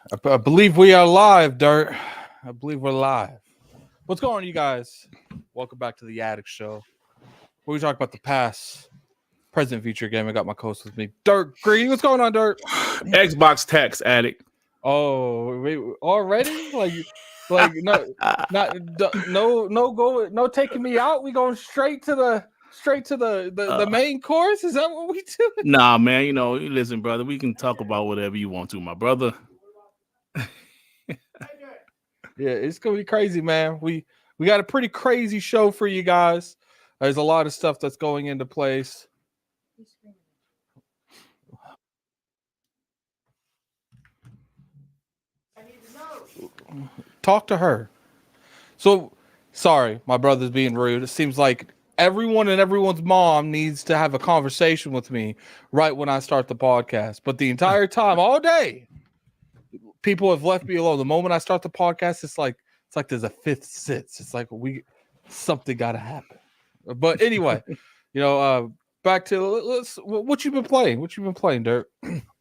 I believe we are live, Dirt. I believe we're live. What's going on, you guys? Welcome back to the Attic Show, where we talk about the past, present, future game. I got my co-host with me, Dirt Green. What's going on, Dirt? Xbox tax addict. Oh, wait, already? Like no taking me out. We going straight to the main course. Is that what we do? Nah, man. Listen, brother. We can talk about whatever you want to, my brother. Yeah, it's gonna be crazy, man. We got a pretty crazy show for you guys. There's a lot of stuff that's going into place. Talk to her. So, sorry, my brother's being rude. It seems like everyone and everyone's mom needs to have a conversation with me right when I start the podcast. But the entire time, all day, people have left me alone. The moment I start the podcast, it's like there's a fifth sense. It's like something got to happen. But anyway, back to what you've been playing. What you've been playing, Dirt?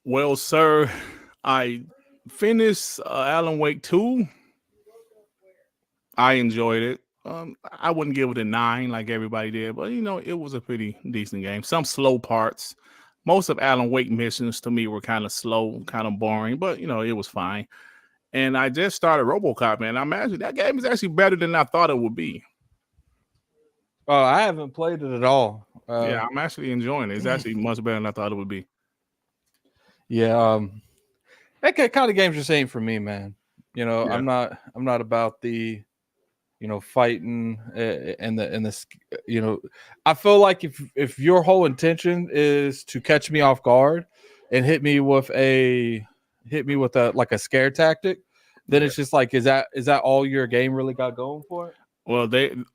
Well, sir, I finished Alan Wake 2. I enjoyed it. I wouldn't give it a 9 like everybody did, but it was a pretty decent game. Some slow parts. Most of Alan Wake missions to me were kind of slow, kind of boring, but it was fine. And I just started RoboCop, man. I imagine that game is actually better than I thought it would be. I haven't played it at all. Yeah, I'm actually enjoying it. It's actually much better than I thought it would be. Yeah, that kind of game's just ain't for me, man. Yeah. I'm not about the fighting and the I feel like if your whole intention is to catch me off guard and hit me with a like a scare tactic, then it's just like, is that all your game really got going for it? Well,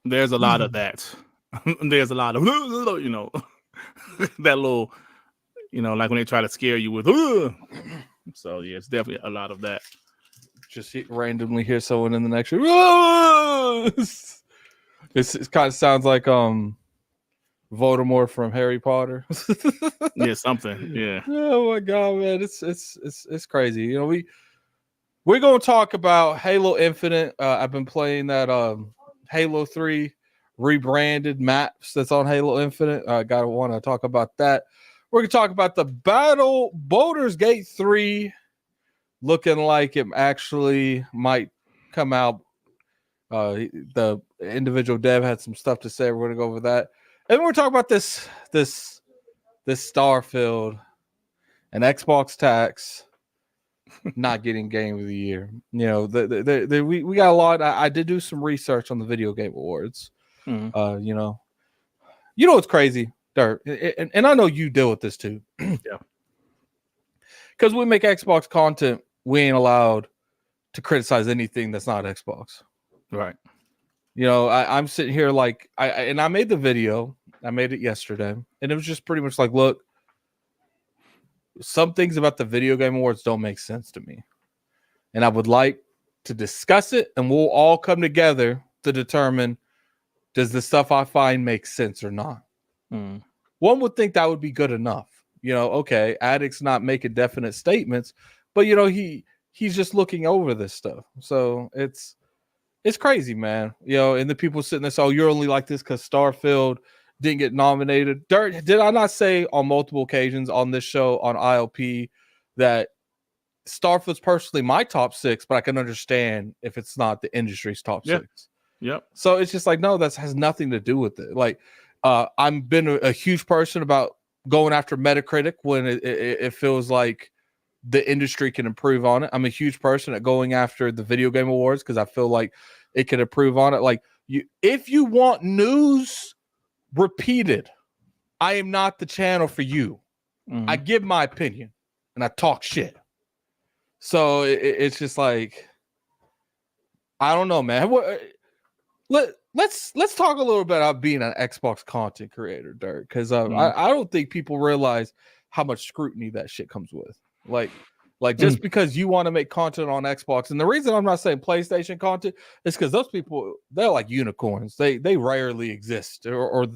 there's a lot of that. There's a lot of that little like when they try to scare you with so yeah, it's definitely a lot of that. Just randomly hear someone in the next room. It kind of sounds like Voldemort from Harry Potter. Yeah, something. Yeah. Oh my god, man, it's crazy. We're gonna talk about Halo Infinite. I've been playing that Halo 3 rebranded maps that's on Halo Infinite. I gotta want to talk about that. We're gonna talk about the Baldur's Gate 3. Looking like it actually might come out. The individual dev had some stuff to say. We're gonna go over that, and we're talking about this Starfield and Xbox tax not getting Game of the Year. We got a lot. I did do some research on the Video Game Awards. Mm-hmm. What's crazy, Dirt, and I know you deal with this too. Yeah. Because we make Xbox content, we ain't allowed to criticize anything that's not Xbox. Right. I'm sitting here like I made the video. I made it yesterday, and it was just pretty much like, look, some things about the Video Game Awards don't make sense to me, and I would like to discuss it, and we'll all come together to determine, does the stuff I find make sense or not. One would think that would be good enough. Okay, Addict's not making definite statements, but he's just looking over this stuff. So it's crazy, man. And the people sitting there, so you're only like this because Starfield didn't get nominated. Dirt, did I not say on multiple occasions on this show on ILP that Starfield's personally my top 6, but I can understand if it's not the industry's top 6. Yep. So it's just like, no, that has nothing to do with it. Like, I've been a huge person about going after Metacritic when it feels like the industry can improve on it. I'm a huge person at going after the Video Game Awards because I feel like it can improve on it. Like, if you want news repeated, I am not the channel for you. I give my opinion and I talk shit. So it's just like, I don't know, man. Let's talk a little bit about being an Xbox content creator, Dirk, because I don't think people realize how much scrutiny that shit comes with. Like just because you want to make content on Xbox, and the reason I'm not saying PlayStation content is because those people, they're like unicorns. They rarely exist, or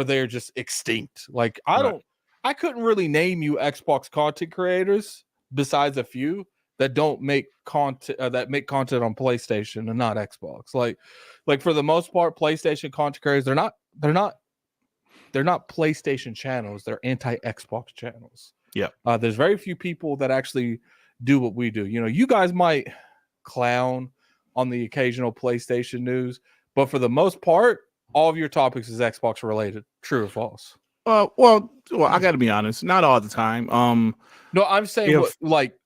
they're just extinct. Like I couldn't really name you Xbox content creators besides a few that don't make content that make content on PlayStation and not Xbox. Like for the most part, PlayStation content creators, they're not PlayStation channels, they're anti-Xbox channels. Yeah. There's very few people that actually do what we do. You know, you guys might clown on the occasional PlayStation news, but for the most part, all of your topics is Xbox related. True or false? Well, I got to be honest, not all the time. No, I'm saying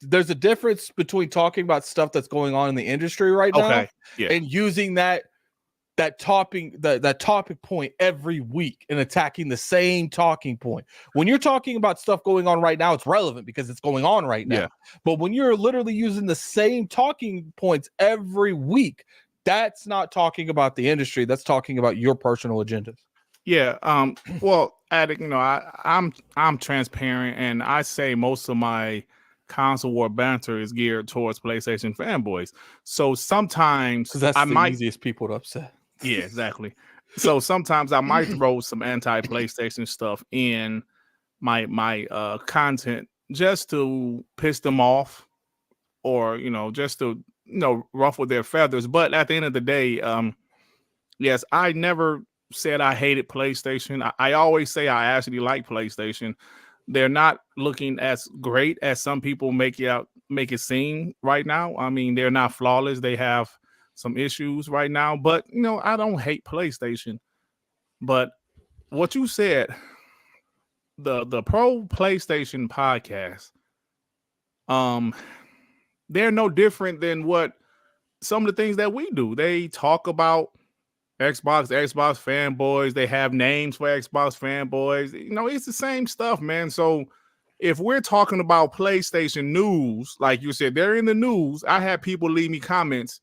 there's a difference between talking about stuff that's going on in the industry right now and using that topic point every week and attacking the same talking point. When you're talking about stuff going on right now, it's relevant because it's going on right now. Yeah. But when you're literally using the same talking points every week, that's not talking about the industry. That's talking about your personal agendas. Yeah. Well, Addict, you know, I'm transparent, and I say most of my console war banter is geared towards PlayStation fanboys. So sometimes because that's the easiest people to upset. Yeah, exactly. So sometimes I might throw some anti-PlayStation stuff in my content just to piss them off, or just to ruffle their feathers. But at the end of the day, yes, I never said I hated PlayStation. I always say I actually like PlayStation. They're not looking as great as some people make it seem right now. I mean, they're not flawless. They have some issues right now, but I don't hate PlayStation. But what you said, the Pro PlayStation podcast, they're no different than what some of the things that we do. They talk about Xbox fanboys. They have names for Xbox fanboys. It's the same stuff, man. So if we're talking about PlayStation news, like you said, they're in the news. I had people leave me comments.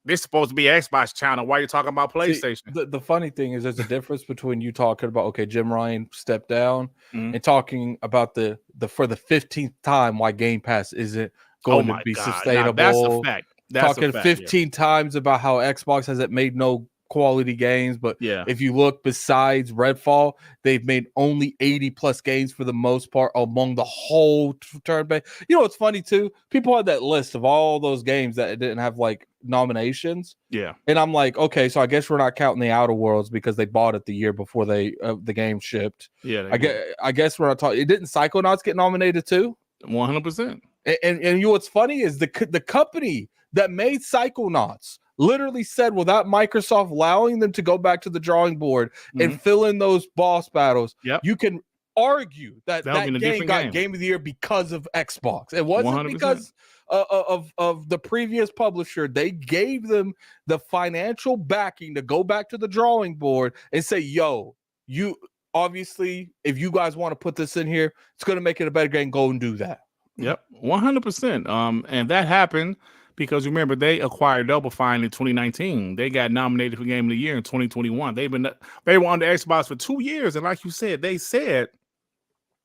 This is supposed to be an Xbox channel. Why are you talking about PlayStation? See, the funny thing is there's a difference between you talking about, okay, Jim Ryan stepped down and talking about the for the 15th time why Game Pass isn't going to be sustainable. Now, that's a fact. Talking 15 times about how Xbox hasn't made no quality games, but if you look besides Redfall, they've made only 80 plus games for the most part among the whole turn base. It's funny too, people had that list of all those games that didn't have like nominations, and I'm like, okay, so I guess we're not counting the Outer Worlds because they bought it the year before the game shipped. I guess we're not talking. It didn't Psychonauts get nominated too? 100%. And what's funny is the company that made Psychonauts literally said without Microsoft allowing them to go back to the drawing board and fill in those boss battles, you can argue that game got Game of the Year because of Xbox. It wasn't 100%. Because of the previous publisher. They gave them the financial backing to go back to the drawing board and say, yo, you obviously, if you guys want to put this in here, it's going to make it a better game. Go and do that. Yep, 100%. And that happened because remember they acquired Double Fine in 2019. They got nominated for Game of the Year in 2021. They were on the Xbox for 2 years, and like you said, they said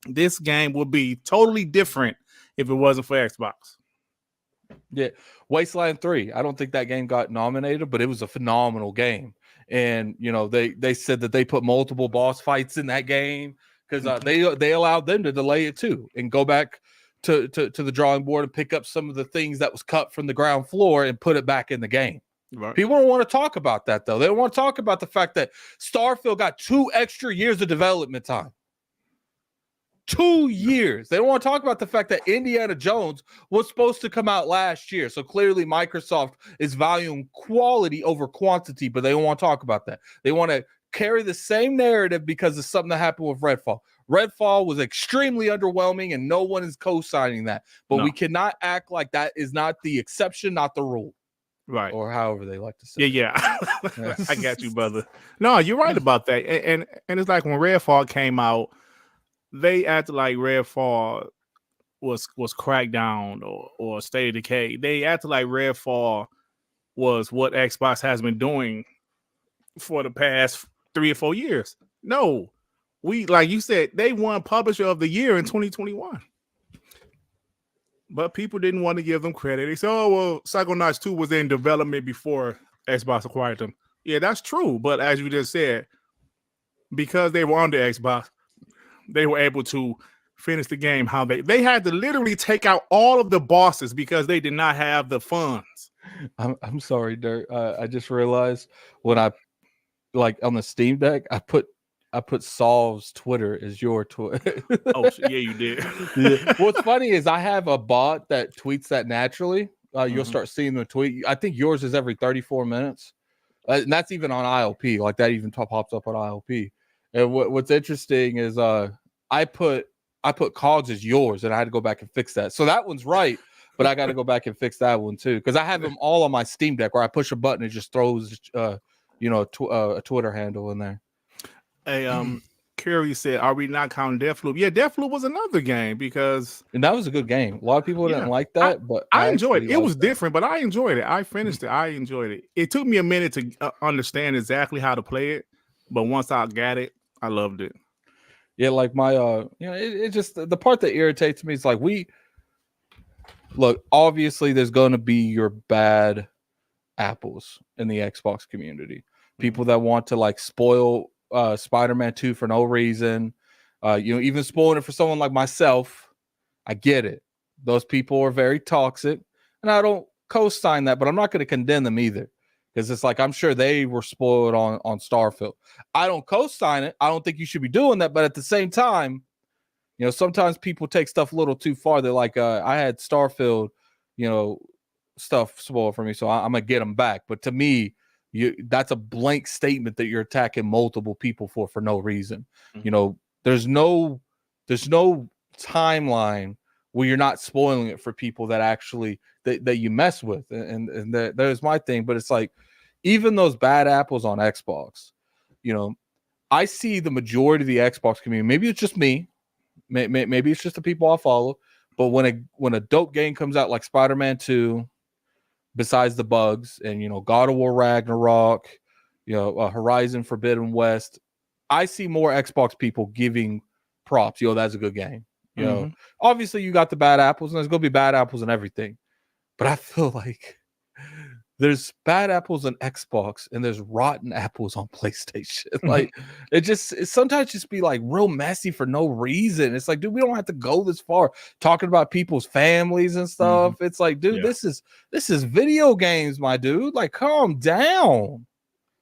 this game would be totally different if it wasn't for Xbox. Yeah, Wasteland 3. I don't think that game got nominated, but it was a phenomenal game. And they said that they put multiple boss fights in that game because they allowed them to delay it too and go back to the drawing board and pick up some of the things that was cut from the ground floor and put it back in the game. Right. People don't want to talk about that though. They don't want to talk about the fact that Starfield got 2 extra years of development time. 2 years. They don't want to talk about the fact that Indiana Jones was supposed to come out last year. So clearly Microsoft is valuing quality over quantity, but they don't want to talk about that. They want to carry the same narrative because of something that happened with Redfall. Redfall was extremely underwhelming and no one is co-signing that. But we cannot act like that is not the exception, not the rule. Right. Or however they like to say. Yeah. I got you, brother. No, you're right about that. And it's like when Redfall came out, they acted like Redfall was Crackdown or State of Decay. They acted like Redfall was what Xbox has been doing for the past 3 or 4 years. No, like you said, they won Publisher of the Year in 2021. But people didn't want to give them credit. They said, oh, well, Psychonauts 2 was in development before Xbox acquired them. Yeah, that's true. But as you just said, because they were on the Xbox, they were able to finish the game, how they had to literally take out all of the bosses because they did not have the funds. I'm sorry, Dirt. I just realized when I like on the Steam Deck, I put Saul's Twitter as your Twitter. Oh yeah, you did. Yeah. What's funny is I have a bot that tweets that naturally. You'll start seeing the tweet. I think yours is every 34 minutes. And that's even on ILP. Like that even pops up on ILP. And what's interesting is I put Cogs as yours, and I had to go back and fix that. So that one's right, but I got to go back and fix that one too, because I have them all on my Steam Deck where I push a button, it just throws a Twitter handle in there. Hey, Curry said, "Are we not counting Deathloop?" Yeah, Deathloop was another game because that was a good game. A lot of people didn't like that, but I enjoyed it. It was different, but I enjoyed it. I finished it. I enjoyed it. It took me a minute to understand exactly how to play it, but once I got it, I loved it. Yeah, like my it just the part that irritates me is like look, obviously there's going to be your bad apples in the Xbox community. People that want to like spoil Spider-Man 2 for no reason. Even spoiling it for someone like myself. I get it. Those people are very toxic, and I don't co-sign that, but I'm not going to condemn them either, because it's like I'm sure they were spoiled on Starfield. I don't co-sign it. I don't think you should be doing that, but at the same time, sometimes people take stuff a little too far. They're like, I had Starfield, stuff spoiled for me, so I'm gonna get them back. But to me, that's a blank statement that you're attacking multiple people for no reason. There's no timeline where you're not spoiling it for people that actually that you mess with, and there's my thing. But it's like, even those bad apples on Xbox, I see the majority of the Xbox community. Maybe it's just me, maybe it's just the people I follow. But when a dope game comes out like Spider-Man 2, besides the bugs, and God of War Ragnarok, Horizon Forbidden West, I see more Xbox people giving props. That's a good game. Obviously you got the bad apples, and there's gonna be bad apples and everything. But I feel like there's bad apples on Xbox and there's rotten apples on PlayStation. Like it sometimes just be like real messy for no reason. It's like, dude, we don't have to go this far talking about people's families and stuff. It's like, dude, this is video games, my dude. Like, calm down.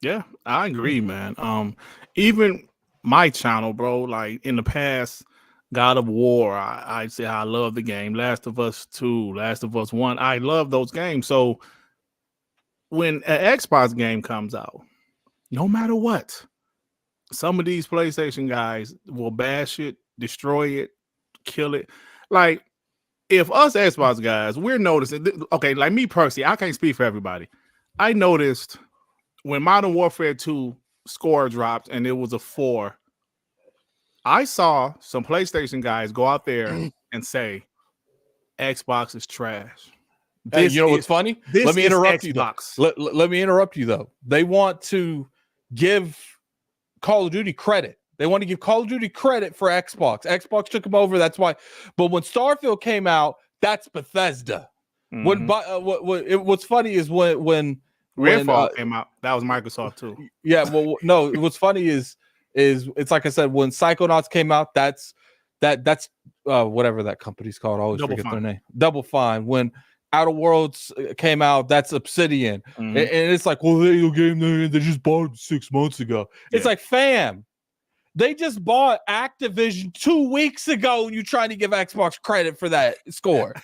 Yeah, I agree, man. Even my channel, bro, like in the past, God of War, I say I love the game. Last of Us 2, Last of Us 1, I love those games. So when an Xbox game comes out, no matter what, some of these PlayStation guys will bash it, destroy it, kill it. Like, if us Xbox guys, we're noticing, okay, like me personally, I can't speak for everybody. I noticed when Modern Warfare 2 score dropped and it was a 4, I saw some PlayStation guys go out there and say, Xbox is trash. Hey, what's funny? Let me interrupt you, though. Let me interrupt you, though. They want to give Call of Duty credit. They want to give Call of Duty credit for Xbox. Xbox took them over. That's why. But when Starfield came out, that's Bethesda. What's funny is when Redfall came out, that was Microsoft too. Yeah. Well, no. What's funny is it's like I said, when Psychonauts came out, that's whatever that company's called. I always forget their name. Double Fine. When Outer Worlds came out, that's Obsidian. And it's like, well, they just bought it 6 months ago. It's like, fam, they just bought Activision 2 weeks ago, and you're trying to give Xbox credit for that score.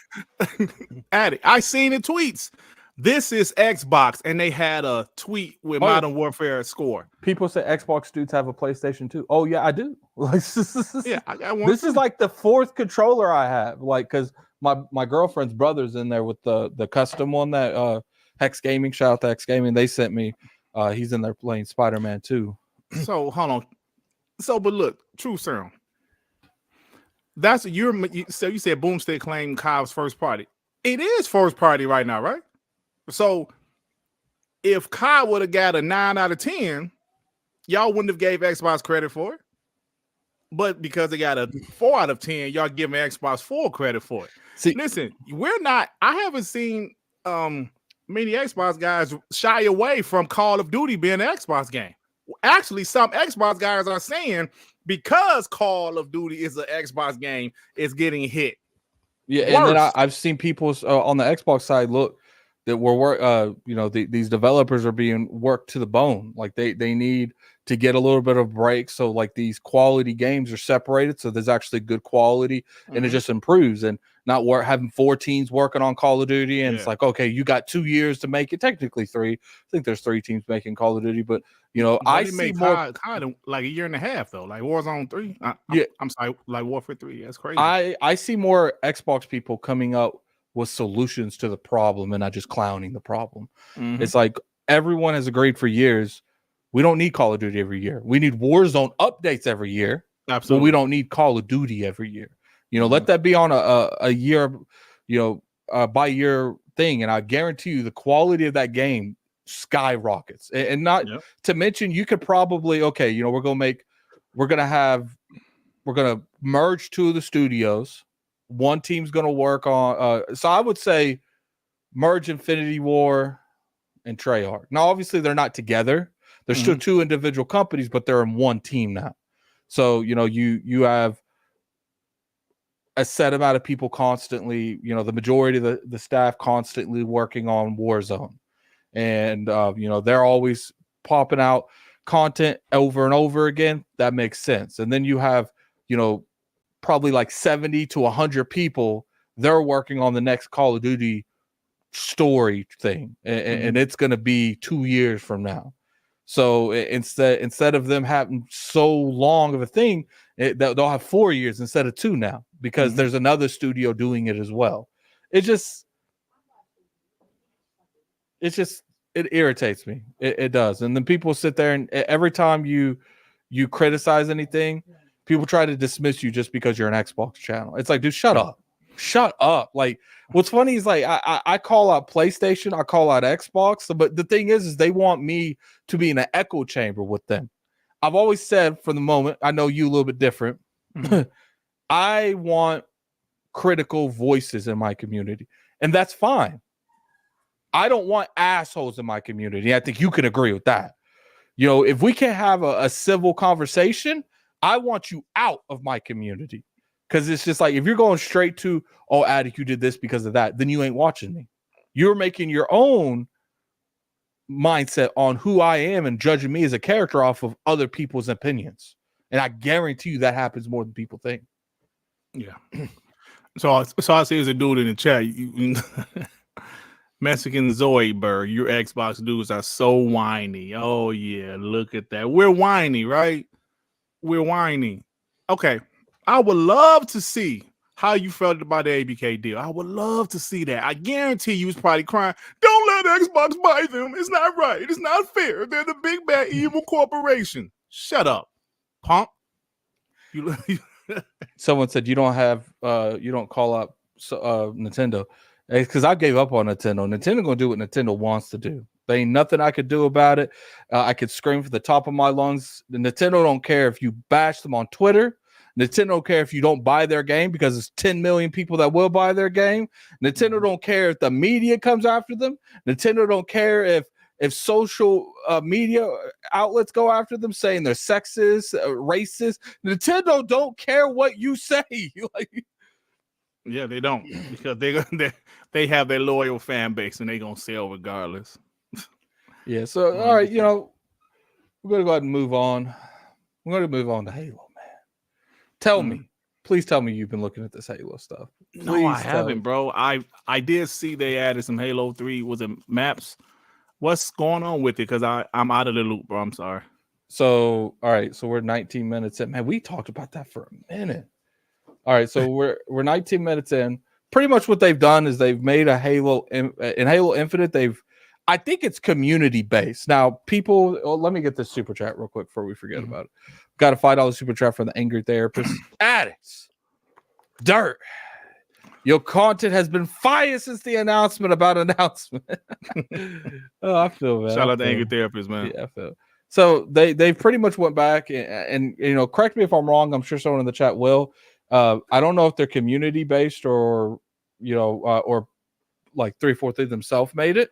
I seen the tweets. This is Xbox, and they had a tweet with Modern Warfare score. People say Xbox dudes have a PlayStation 2. Oh yeah, I do. Yeah, I got one. This is like the 4th controller I have, like, because my girlfriend's brother's in there with the custom one that Hex Gaming, shout out to Hex Gaming, they sent me. He's in there playing Spider-Man 2. So hold on. So, but look, true serum. That's so you said Boomstick claimed Kyle's first party. It is first party right now, right? So if Kyle would have got a 9 out of 10, y'all wouldn't have gave Xbox credit for it. But because they got a 4 out of 10, y'all giving Xbox full credit for it. See, listen, I haven't seen many Xbox guys shy away from Call of Duty being an Xbox game. Actually, some Xbox guys are saying because Call of Duty is an Xbox game, it's getting hit. Yeah, and then I've seen people on the Xbox side look that these developers are being worked to the bone. Like they need to get a little bit of break, so like these quality games are separated, so there's actually good quality, and it just improves. And not having 4 teams working on Call of Duty, and it's like, okay, you got 2 years to make it. Technically 3. I think there's 3 teams making Call of Duty, but I see more kind of like a year and a half though, like Warzone 3. I'm sorry, like Warfare 3. That's crazy. I see more Xbox people coming up with solutions to the problem and not just clowning the problem. It's like everyone has agreed for years, we don't need Call of Duty every year. We need Warzone updates every year. Absolutely. But we don't need Call of Duty every year. Let that be on a year, by year thing. And I guarantee you the quality of that game skyrockets. And not to mention, you could probably, we're going to merge 2 of the studios. One team's going to work on, so I would say merge Infinity War and Treyarch. Now, obviously they're not together. They're still 2 individual companies, but they're in one team now. So, you have a set amount of people constantly, the majority of the staff constantly working on Warzone. And, they're always popping out content over and over again. That makes sense. And then you have, probably like 70 to 100 people. They're working on the next Call of Duty story thing. And it's going to be 2 years from now. So instead of them having so long of a thing, they'll have 4 years instead of 2 now, because there's another studio doing it as well. It irritates me. It does. And then people sit there and every time you criticize anything, people try to dismiss you just because you're an Xbox channel. It's like, dude, shut up. Like, what's funny is like I call out PlayStation, I call out Xbox, but the thing is they want me to be in an echo chamber with them. I've always said from the moment, I know you a little bit different. I want critical voices in my community, and that's fine. I don't want assholes in my community. I think you can agree with that. If we can't have a civil conversation, I want you out of my community. Because it's just like, if you're going straight to, Attic, you did this because of that, then you ain't watching me. You're making your own mindset on who I am and judging me as a character off of other people's opinions. And I guarantee you that happens more than people think. Yeah. So I see as a dude in the chat, Mexican Zoidberg, your Xbox dudes are so whiny. Oh, yeah, look at that. We're whiny, right? We're whiny. Okay. I would love to see how you felt about the ABK deal. I would love to see that. I guarantee you was probably crying, don't let Xbox buy them. It's not right. It's not fair. They're the big bad evil corporation. Shut up, punk. Someone said you don't call up Nintendo. It's because I gave up on Nintendo. Nintendo gonna do what Nintendo wants to do. There ain't nothing I could do about it. I could scream from the top of my lungs. The Nintendo don't care if you bash them on Twitter. Nintendo don't care if you don't buy their game, because there's 10 million people that will buy their game. Nintendo don't care if the media comes after them. Nintendo don't care if social media outlets go after them saying they're sexist, racist. Nintendo don't care what you say. Yeah, they don't, because they have their loyal fan base and they're gonna sell regardless. Yeah, so all right, we're gonna go ahead and move on. We're gonna move on to Halo, man. Please tell me you've been looking at this Halo stuff. No, I haven't, bro. I did see they added some Halo 3 was it maps. What's going on with it? Because I'm out of the loop, bro. I'm sorry. So all right, so we're 19 minutes in. Man, we talked about that for a minute. All right, so we're 19 minutes in. Pretty much what they've done is they've made a Halo in Halo Infinite. I think it's community based. Now, people, let me get this super chat real quick before we forget about it. Got a $5 super chat from the Angry Therapist. Addicts, dirt. Your content has been fire since the announcement about announcement. Oh, I feel bad. Shout out to Angry Therapist, man. Yeah, I feel. So they pretty much went back and correct me if I'm wrong. I'm sure someone in the chat will. I don't know if they're community based or like 343 themselves made it.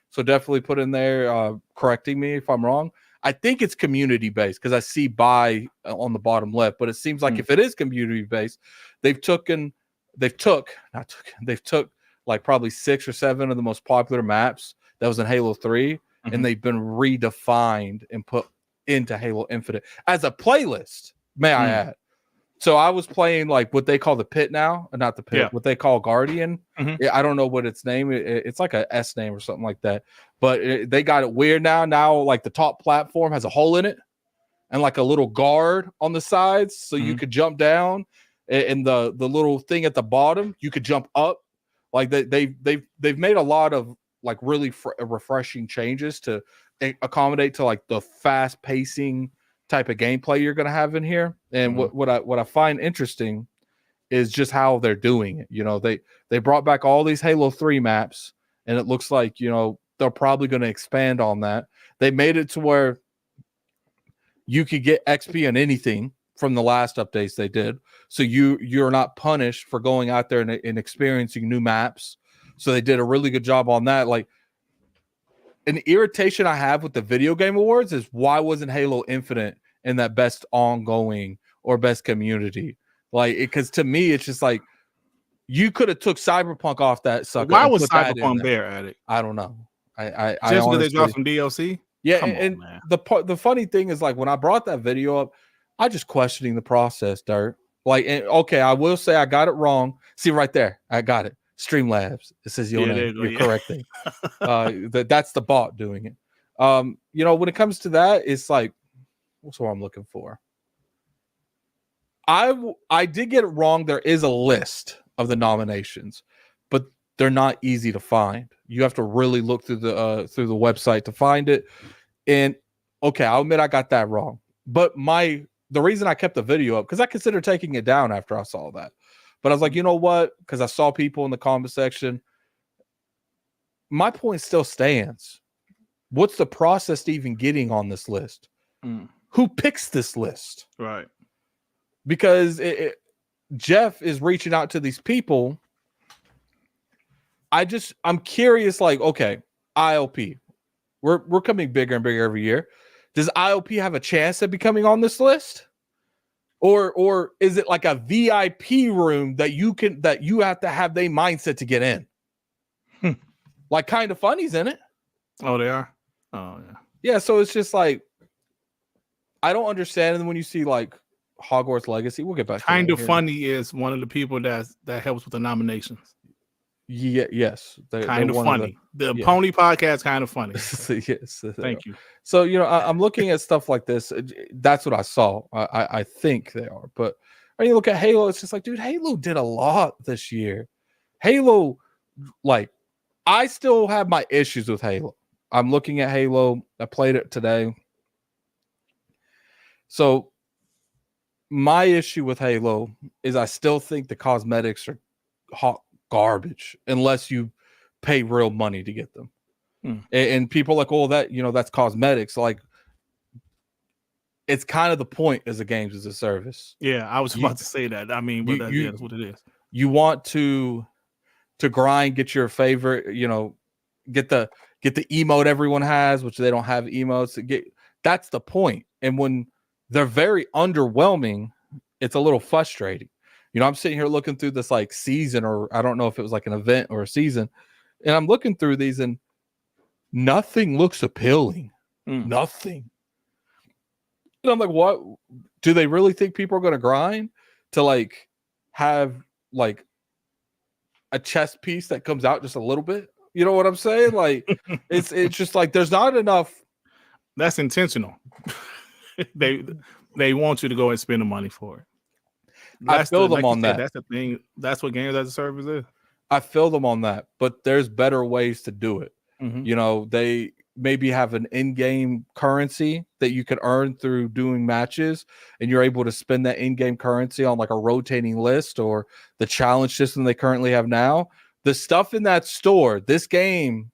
So definitely put in there correcting me if I'm wrong. I think it's community based because I see buy on the bottom left, but it seems like if it is community based, they've took like probably 6 or 7 of the most popular maps that was in Halo 3, and they've been redefined and put into Halo Infinite as a playlist, may I add. So I was playing like what they call the pit now, not the pit, what they call Guardian. I don't know what its name is. It's like a S name or something like that. But they got it weird now. Now, like the top platform has a hole in it and like a little guard on the sides, so you could jump down. And the little thing at the bottom, you could jump up. Like they've made a lot of like really refreshing changes to accommodate to like the fast pacing type of gameplay you're going to have in here. And what I find interesting is just how they're doing it. You know, they brought back all these Halo 3 maps, and it looks like, you know, they're probably going to expand on that. They made it to where you could get XP on anything from the last updates they did. So you're not punished for going out there and experiencing new maps. So they did a really good job on that. Like, an irritation I have with the video game awards is why wasn't Halo Infinite in that best ongoing or best community? Like, because to me, it's just like you could have took Cyberpunk off that sucker. Why was Cyberpunk there at it? I don't know. I just because they dropped some DLC. Yeah, and the funny thing is, like, when I brought that video up, I just questioning the process, Dirt. Like, okay, I will say I got it wrong. See right there, I got it. Streamlabs. It says your name. You're correcting. That's the bot doing it. You know, when it comes to that, it's like, what's what I'm looking for? I did get it wrong. There is a list of the nominations, but they're not easy to find. You have to really look through the website to find it. And okay, I'll admit I got that wrong. But the reason I kept the video up, because I considered taking it down after I saw that. But I was like, you know what? Because I saw people in the comment section. My point still stands. What's the process to even getting on this list? Who picks this list? Right. Because Jeff is reaching out to these people. I'm curious, like, okay, ILP. We're coming bigger and bigger every year. Does ILP have a chance at becoming on this list? Or is it like a VIP room that you have to have their mindset to get in? Like Kind of Funny's in it. Oh, they are? Oh, yeah. Yeah, so it's just like, I don't understand. And when you see like Hogwarts Legacy, we'll get back to Kind of Funny is one of the people that helps with the nominations. Yeah, yes. Kind of Funny. The Pony podcast, Kind of Funny. Yes. Thank you. So, you know, I'm looking at stuff like this. That's what I saw. I think they are. But when you look at Halo, it's just like, dude, Halo did a lot this year. Halo, like, I still have my issues with Halo. I'm looking at Halo. I played it today. So my issue with Halo is I still think the cosmetics are hot garbage unless you pay real money to get them. And people are like, oh, that, you know, that's cosmetics. Like, it's kind of the point as a games as a service. Yeah, I was about to say that. I mean, but that's what it is. You want to grind, get your favorite, you know, get the emote everyone has, which they don't have emotes. That's the point. And when they're very underwhelming, it's a little frustrating. You know, I'm sitting here looking through this like season, or I don't know if it was like an event or a season, and I'm looking through these and nothing looks appealing. Nothing. And I'm like, what? Do they really think people are going to grind to like have like a chess piece that comes out just a little bit? You know what I'm saying? Like, it's just like there's not enough. That's intentional. They want you to go and spend the money for it. I feel them on that. That's the thing. That's what games as a service is. I feel them on that, but there's better ways to do it. You know, they maybe have an in-game currency that you can earn through doing matches, and you're able to spend that in-game currency on like a rotating list or the challenge system they currently have now. The stuff in that store, this game,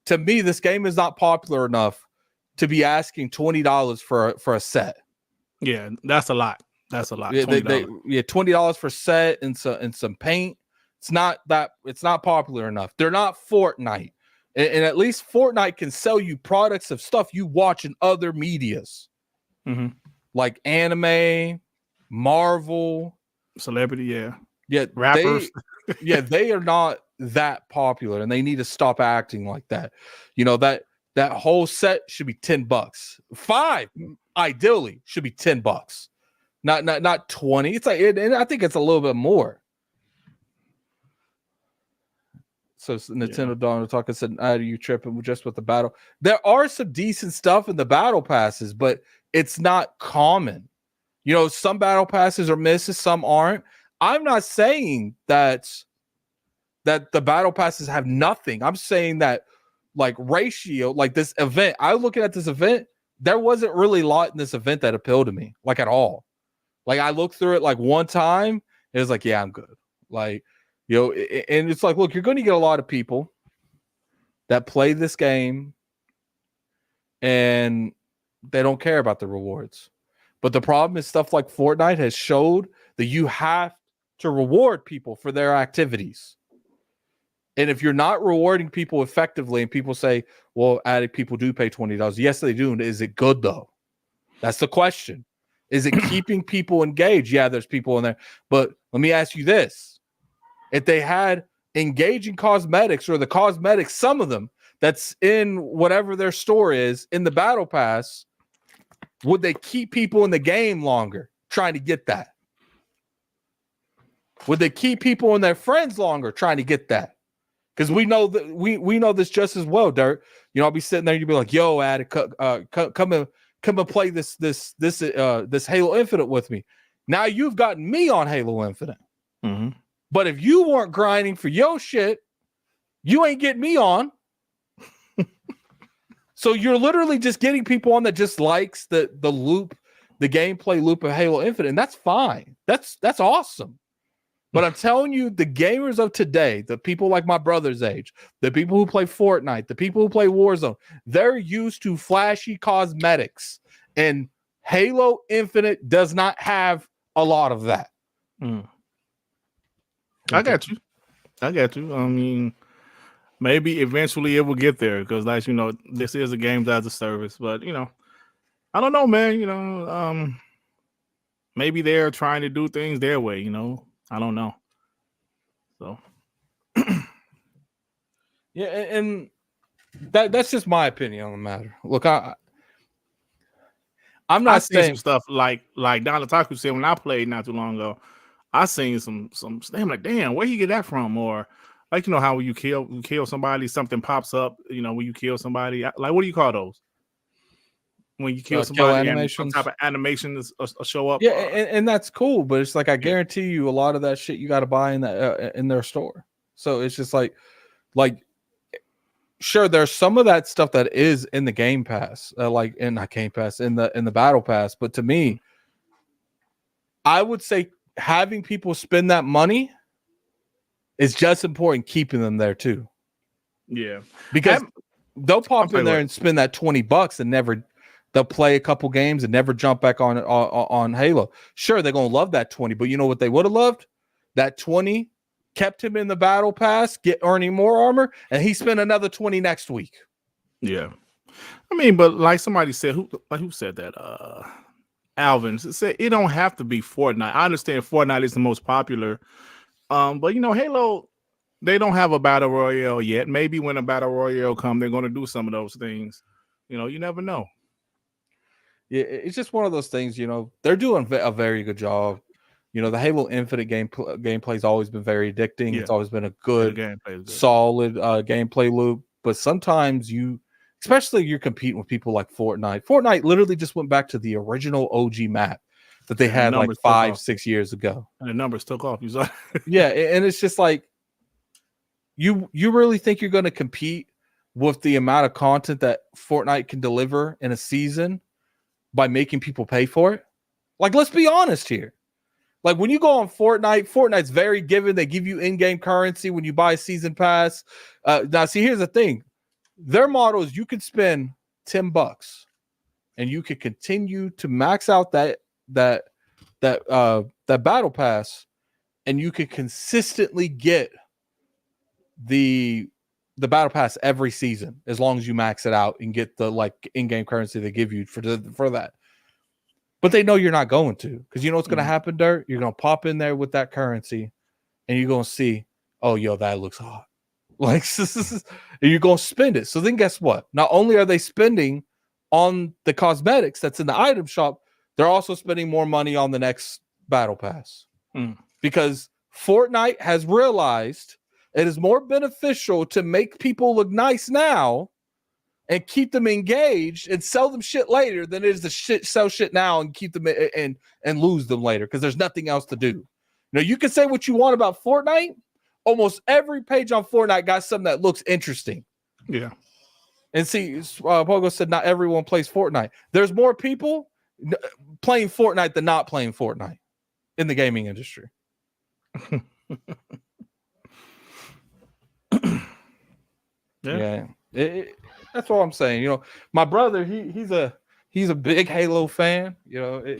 to me, this game is not popular enough to be asking $20 for a set. Yeah, that's a lot. That's a lot. Yeah, $20 for set and some paint. It's not popular enough. They're not Fortnite. And at least Fortnite can sell you products of stuff you watch in other medias, like anime, Marvel, celebrity, yeah, rappers. They are not that popular, and they need to stop acting like that. You know, that whole set should be $10. 5, ideally, should be $10. Not 20. It's like, and I think it's a little bit more. So Nintendo Dawn talking said, "Are you tripping just with the battle?" There are some decent stuff in the battle passes, but it's not common. You know, some battle passes are misses, some aren't. I'm not saying that the battle passes have nothing. I'm saying that, like, ratio, like this event. I was looking at this event. There wasn't really a lot in this event that appealed to me, like, at all. Like, I looked through it like one time. It was like, yeah, I'm good. Like, you know, and it's like, look, you're going to get a lot of people that play this game and they don't care about the rewards. But the problem is stuff like Fortnite has showed that you have to reward people for their activities. And if you're not rewarding people effectively, and people say, well, addict people do pay $20. Yes, they do. Is it good, though? That's the question. Is it keeping people engaged? Yeah, there's people in there. But let me ask you this. If they had engaging cosmetics, or the cosmetics, some of them, that's in whatever their store is, in the battle pass, would they keep people in the game longer trying to get that? Would they keep people and their friends longer trying to get that? Because we know that we know this just as well, Dirt. You know, I'll be sitting there, you'll be like, "Yo, addict, come and play this Halo Infinite with me." Now you've gotten me on Halo Infinite. But if you weren't grinding for your shit, you ain't getting me on. So you're literally just getting people on that just likes the loop, the gameplay loop of Halo Infinite, and that's fine. That's awesome. But I'm telling you, the gamers of today, the people like my brother's age, the people who play Fortnite, the people who play Warzone, they're used to flashy cosmetics. And Halo Infinite does not have a lot of that. I got you. I mean, maybe eventually it will get there, because, like, you know, this is a games as a service. But, you know, I don't know, man. You know, maybe they're trying to do things their way, you know. I don't know. So, yeah, and that's just my opinion on the matter. Look, I'm not saying some stuff like Don Otaku said when I played not too long ago. I seen some. I'm like, damn, where you get that from? Or, like, you know how when you kill somebody, something pops up. You know, when you kill somebody, like, what do you call those? When you kill somebody and some type of animations show up. Yeah, and that's cool, but it's like, I guarantee you a lot of that shit you got to buy in that in their store. So it's just like sure, there's some of that stuff that is in the Game Pass, like in not Game Pass, in the Battle Pass. But to me, I would say having people spend that money is just important, keeping them there too. Yeah, because they'll pop in there and spend that $20 and they'll play a couple games and never jump back on Halo. Sure, they're gonna love that 20, but you know what they would have loved? That 20 kept him in the Battle Pass, earning more armor, and he spent another 20 next week. Yeah, I mean, but like somebody said, who said that? Alvin said it don't have to be Fortnite. I understand Fortnite is the most popular, but, you know, Halo, they don't have a battle royale yet. Maybe when a battle royale come, they're going to do some of those things. You know, you never know. Yeah, it's just one of those things. You know, they're doing a very good job. You know, the Halo Infinite gameplay has always been very addicting. Yeah. It's always been a good, solid gameplay loop. But sometimes especially you're competing with people like Fortnite. Fortnite literally just went back to the original OG map that they had like 5-6 years ago. And the numbers took off. You saw? Yeah, and it's just like, you really think you're going to compete with the amount of content that Fortnite can deliver in a season by making people pay for it? Like, let's be honest here. Like, when you go on Fortnite's very given. They give you in-game currency when you buy a season pass. Now, see, here's the thing. Their model is you could spend $10 and you could continue to max out that battle pass, and you could consistently get the the battle pass every season as long as you max it out and get the like in-game currency they give you for that. But they know you're not going to, because you know what's going to happen, Dirt? You're going to pop in there with that currency and you're going to see, oh, yo, that looks hot. Like, you're going to spend it. So then guess what? Not only are they spending on the cosmetics that's in the item shop, they're also spending more money on the next battle pass. Because Fortnite has realized it is more beneficial to make people look nice now and keep them engaged and sell them shit later than it is to sell shit now and keep them and lose them later, because there's nothing else to do. Now, you can say what you want about Fortnite. Almost every page on Fortnite got something that looks interesting. Yeah. And see, Pogo said not everyone plays Fortnite. There's more people playing Fortnite than not playing Fortnite in the gaming industry. Yeah. That's what I'm saying. You know, my brother, he's a big Halo fan. You know,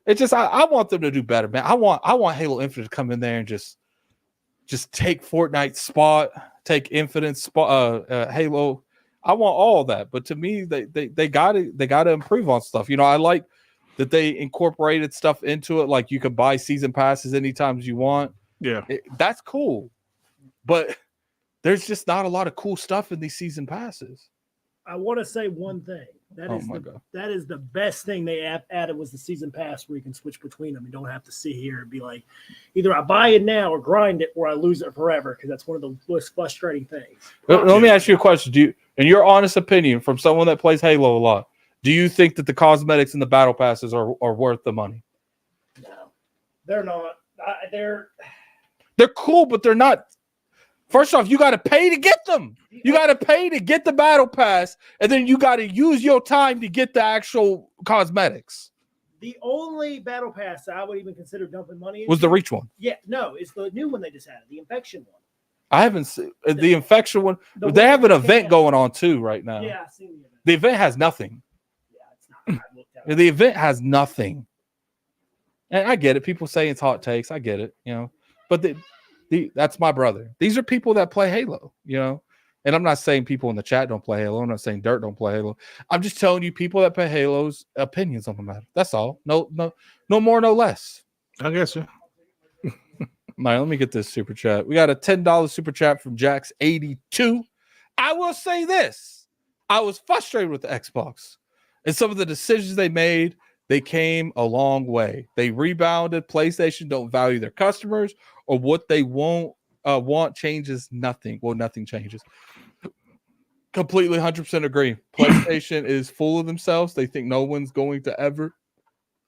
it just I want them to do better, man. I want Halo Infinite to come in there and just take Fortnite's spot, take Infinite's spot, Halo. I want all of that, but to me, they got to improve on stuff. You know, I like that they incorporated stuff into it, like you could buy season passes anytime you want. Yeah, that's cool, but there's just not a lot of cool stuff in these season passes. I want to say one thing. That is the best thing they added was the season pass, where you can switch between them. You don't have to sit here and be like, either I buy it now or grind it, or I lose it forever, because that's one of the most frustrating things. Let me ask you a question. Do you, in your honest opinion, from someone that plays Halo a lot, do you think that the cosmetics and the battle passes are worth the money? No, they're not. They're cool, but they're not. First off, you got to pay to get them. You got to pay to get the battle pass, and then you got to use your time to get the actual cosmetics. The only battle pass I would even consider dumping money into was the Reach one. Yeah, no, it's the new one they just added, the Infection one. I haven't seen the Infection one. They have an event going on too right now. Yeah, I've seen the event. The event has nothing. Yeah, it's not. I looked at it. The event has nothing. And I get it. People say it's hot takes. I get it, you know. But that's my brother. These are people that play Halo, you know. And I'm not saying people in the chat don't play Halo. I'm not saying Dirt don't play Halo. I'm just telling you people that play Halo's opinions on the matter. That's all. No more, no less. I guess so. Right, let me get this super chat. We got a $10 super chat from Jax82. I will say this. I was frustrated with the Xbox and some of the decisions they made. They came a long way. They rebounded. PlayStation don't value their customers, or what they want changes nothing. Well, nothing changes. Completely 100% agree. PlayStation is full of themselves. They think no one's going to ever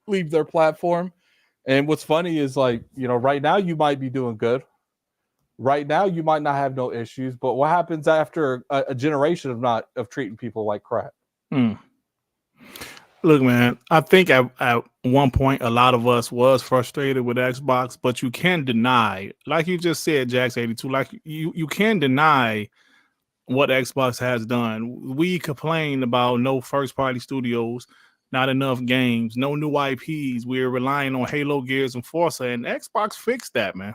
leave their platform. And what's funny is, like, you know, right now you might be doing good. Right now you might not have no issues, but what happens after a generation of treating people like crap? Look, man, I think at one point a lot of us was frustrated with Xbox, but you can deny, like you just said, Jax82, like you can deny what Xbox has done. We complained about no first-party studios, not enough games, no new IPs. We're relying on Halo, Gears, and Forza, and Xbox fixed that, man.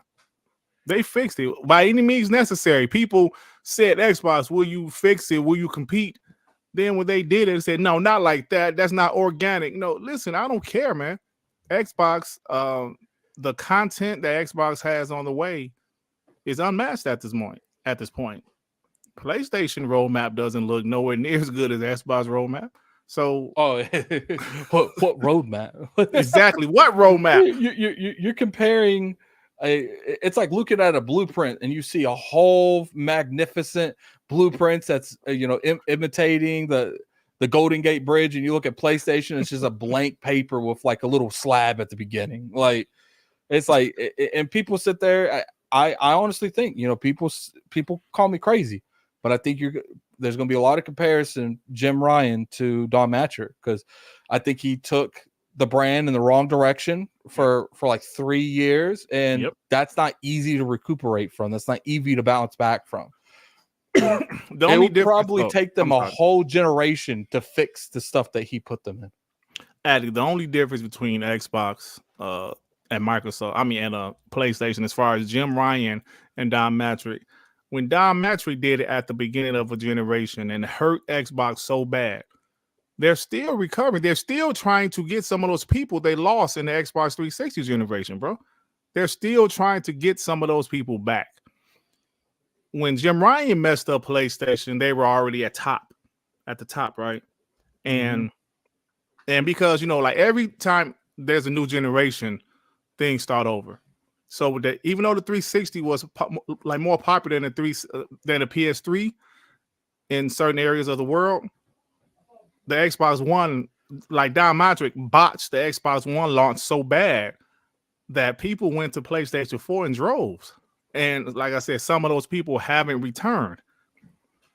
They fixed it by any means necessary. People said, Xbox, will you fix it? Will you compete? Then when they did it, they said, no, not like that. That's not organic. No, listen, I don't care, man. Xbox, the content that Xbox has on the way is unmatched at this point. PlayStation roadmap doesn't look nowhere near as good as Xbox roadmap. So, what roadmap? Exactly, what roadmap? You're comparing. It's like looking at a blueprint and you see a whole magnificent blueprints that's imitating the Golden Gate Bridge, and you look at PlayStation, it's just a blank paper with like a little slab at the beginning. Like, it's like, and people sit there. I honestly think, people call me crazy, but I think there's going to be a lot of comparison Jim Ryan to Don Matcher, because I think he took the brand in the wrong direction for like 3 years, and that's not easy to recuperate from. That's not easy to bounce back from. It will probably take them a whole generation to fix the stuff that he put them in. Addy, the only difference between Xbox and Microsoft, and PlayStation, as far as Jim Ryan and Don Mattrick, when Don Matry did it at the beginning of a generation and hurt Xbox so bad, they're still recovering. They're still trying to get some of those people they lost in the Xbox 360 generation, bro. They're still trying to get some of those people back. When Jim Ryan messed up PlayStation, they were already at the top, right? And because, you know, like every time there's a new generation, things start over. So that even though the 360 was like more popular than the PS3 in certain areas of the world, the Xbox One, like Don Matrick, botched the Xbox One launch so bad that people went to PlayStation 4 in droves. And like I said, some of those people haven't returned.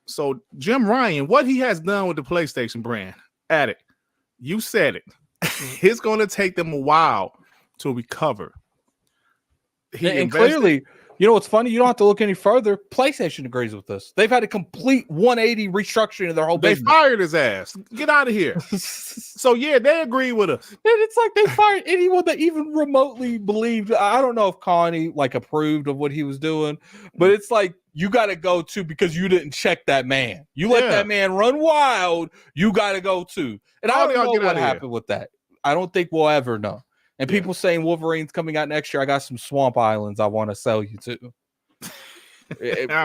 So Jim Ryan, what he has done with the PlayStation brand, you said it. It's going to take them a while to recover. And clearly, you know what's funny? You don't have to look any further. PlayStation agrees with this. They've had a complete 180 restructuring of their whole business. They fired his ass. Get out of here. So yeah, they agree with us. And it's like they fired anyone that even remotely believed. I don't know if Connie like approved of what he was doing, but it's like you got to go too because you didn't check that man. You let that man run wild. You got to go too. And I don't know what happened with that. I don't think we'll ever know. And people saying Wolverine's coming out next year. I got some Swamp Islands I want to sell you to.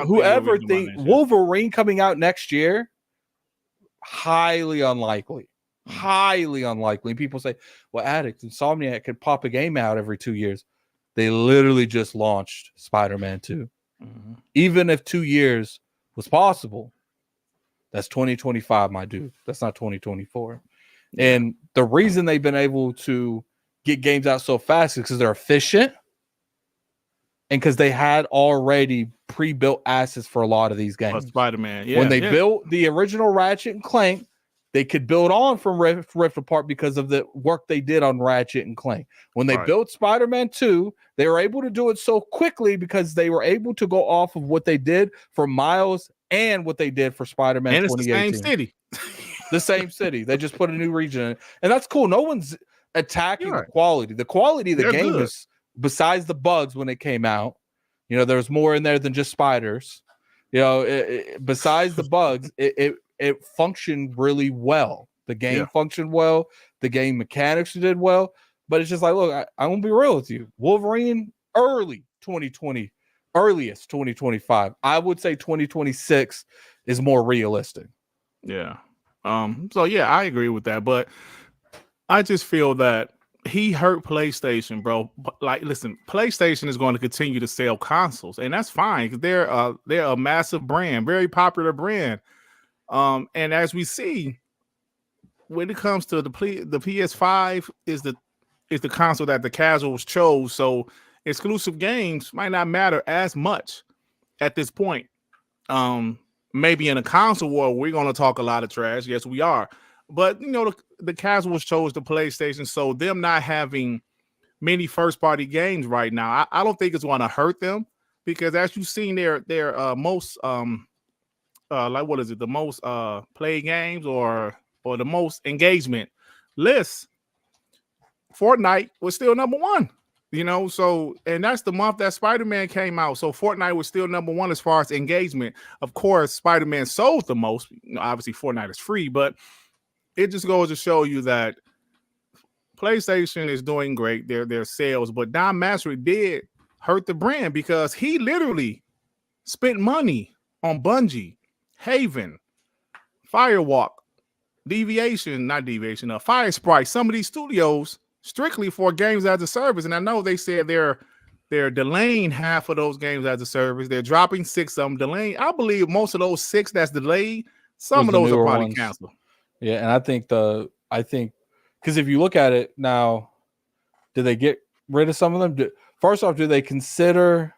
Whoever think Wolverine coming out next year, highly unlikely. Highly unlikely. People say, well, Addict, Insomniac could pop a game out every 2 years. They literally just launched Spider-Man 2. Even if 2 years was possible, that's 2025, my dude. That's not 2024. And the reason they've been able to get games out so fast is because they're efficient and because they had already pre-built assets for a lot of these games. Spider-Man, when they built the original Ratchet and Clank, they could build on from Rift Apart because of the work they did on Ratchet and Clank. When they built Spider-Man 2, they were able to do it so quickly because they were able to go off of what they did for Miles and what they did for Spider-Man and 2018. It's the same city. The same city. They just put a new region in. And that's cool. No one's attacking the quality. The quality of the game is, besides the bugs when it came out, you know, there's more in there than just spiders. You know, besides the bugs, it functioned really well. The game functioned well. The game mechanics did well. But it's just like, look, I'm gonna be real with you. Wolverine, early 2020, earliest 2025. I would say 2026 is more realistic. Yeah. So yeah, I agree with that, but I just feel that he hurt PlayStation, bro. Like, listen, PlayStation is going to continue to sell consoles, and that's fine because they're a massive brand, very popular brand. And as we see, when it comes to the PS5 is the console that the casuals chose, so exclusive games might not matter as much at this point. Maybe in a console war, we're going to talk a lot of trash. Yes, we are. But, you know, the casuals chose the PlayStation, so them not having many first-party games right now, I don't think it's going to hurt them because as you've seen their most, like what is it, the most played games or the most engagement lists, Fortnite was still number one. You know, so, and that's the month that Spider-Man came out. So Fortnite was still number one as far as engagement. Of course, Spider-Man sold the most. You know, obviously, Fortnite is free, but it just goes to show you that PlayStation is doing great, their sales. But Don Mastery did hurt the brand because he literally spent money on Bungie, Haven, Firewalk, Fire Sprite, some of these studios strictly for games as a service. And I know they said they're delaying half of those games as a service. They're dropping 6 of them, delaying. I believe most of those 6 that's delayed, some of those are probably canceled. Yeah, and I think because if you look at it now, do they get rid of some of them? First off, do they consider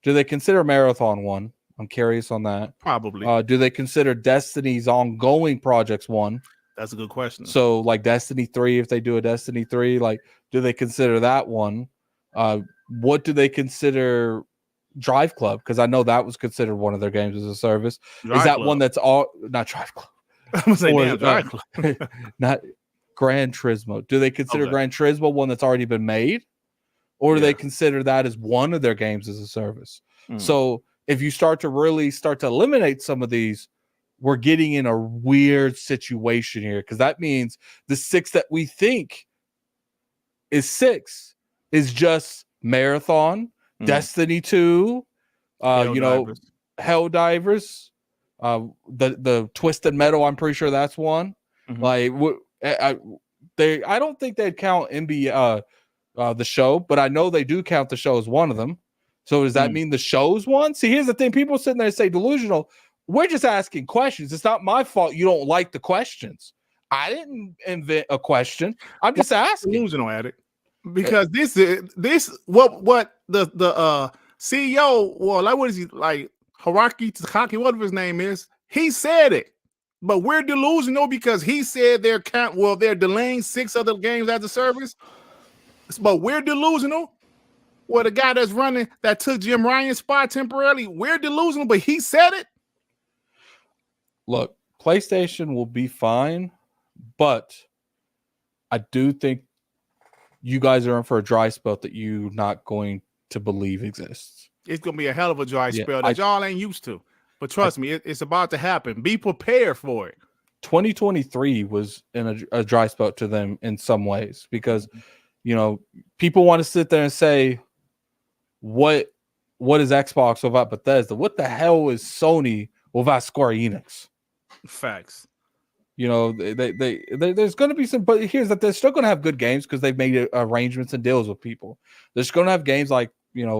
Marathon 1? I'm curious on that. Probably. Do they consider Destiny's ongoing projects 1? That's a good question. So, like Destiny 3, if they do a Destiny 3, like, do they consider that one? What do they consider Drive Club? Because I know that was considered one of their games as a service. Is that one that's all not Drive Club? I'm gonna say Drive Club. Not Gran Turismo. Do they consider Gran Turismo one that's already been made? Or do they consider that as one of their games as a service? So if you start to eliminate some of these, we're getting in a weird situation here, because that means the 6 that we think is 6 is just Marathon, Destiny 2, Helldivers, the Twisted Metal. I'm pretty sure that's one. Like, I don't think they'd count NBA, the show, but I know they do count the show as one of them. So does that mean the show's one? See, here's the thing: people sitting there and say delusional. We're just asking questions. It's not my fault you don't like the questions. I didn't invent a question. I'm just asking. Delusional at it, because this what the CEO, well, like, what is he, like, Haraki Takaki, whatever his name is, he said it. But we're delusional because he said they're delaying 6 other games as a service. But we're delusional. Well, the guy that's running, that took Jim Ryan's spot temporarily, we're delusional, but he said it. Look, PlayStation will be fine, but I do think you guys are in for a dry spell that you're not going to believe exists. It's going to be a hell of a dry spell that y'all ain't used to. But trust me, it's about to happen. Be prepared for it. 2023 was in a dry spell to them in some ways, because people want to sit there and say, what is Xbox without Bethesda? What the hell is Sony without Square Enix? Facts. There's going to be some, but here's that they're still going to have good games because they've made arrangements and deals with people. They're still going to have games like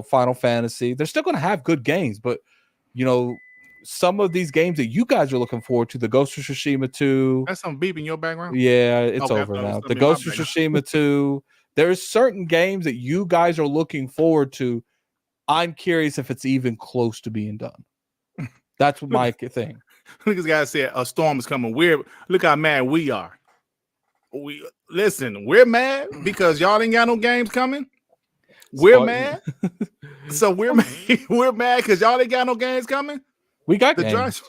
Final Fantasy. They're still going to have good games, but some of these games that you guys are looking forward to, the Ghost of Tsushima 2. That's some beep in your background? Yeah, it's over now. The Ghost of Tsushima 2. There's certain games that you guys are looking forward to. I'm curious if it's even close to being done. That's my thing. Look, this guy said a storm is coming. Look how mad we are. We're mad because y'all ain't got no games coming. We're mad. So we're mad because y'all ain't got no games coming. We got games.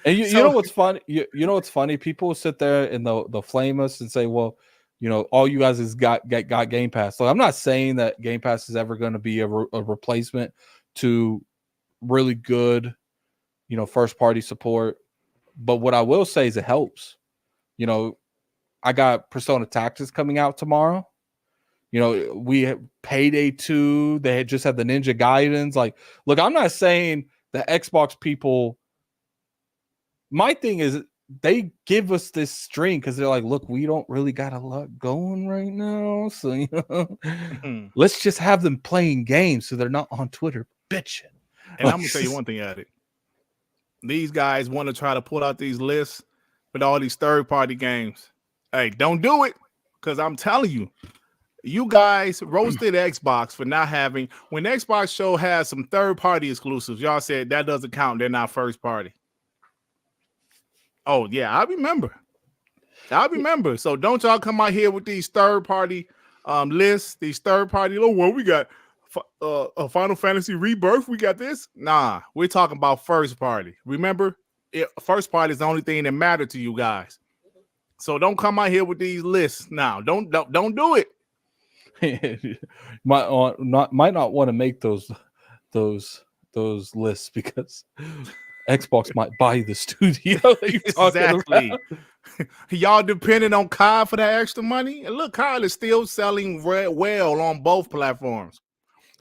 And you know what's funny? You know what's funny? People sit there and they'll flame us and say, well, all you guys has got Game Pass. So I'm not saying that Game Pass is ever going to be a replacement to really good, first party support. But what I will say is it helps. I got Persona Tactics coming out tomorrow. We have Payday 2. They had just had the Ninja Gaidens. Like, look, I'm not saying the Xbox people. My thing is, they give us this string because they're like, look, we don't really got a lot going right now. So, let's just have them playing games so they're not on Twitter bitching. And I'm going to tell you one thing at it. These guys want to try to pull out these lists with all these third-party games. Hey, don't do it, because I'm telling you, you guys roasted Xbox for not having, when Xbox show has some third-party exclusives, y'all said that doesn't count. They're not first-party. Oh, yeah, I remember. So don't y'all come out here with these third-party lists, these third-party, we got a Final Fantasy Rebirth, we got this. Nah, we're talking about first-party. Remember, first-party is the only thing that mattered to you guys. So don't come out here with these lists now. Don't do it. might not want to make those lists because Xbox might buy the studio that you're exactly. Y'all depending on Kyle for that extra money. And look, Kyle is still selling well on both platforms.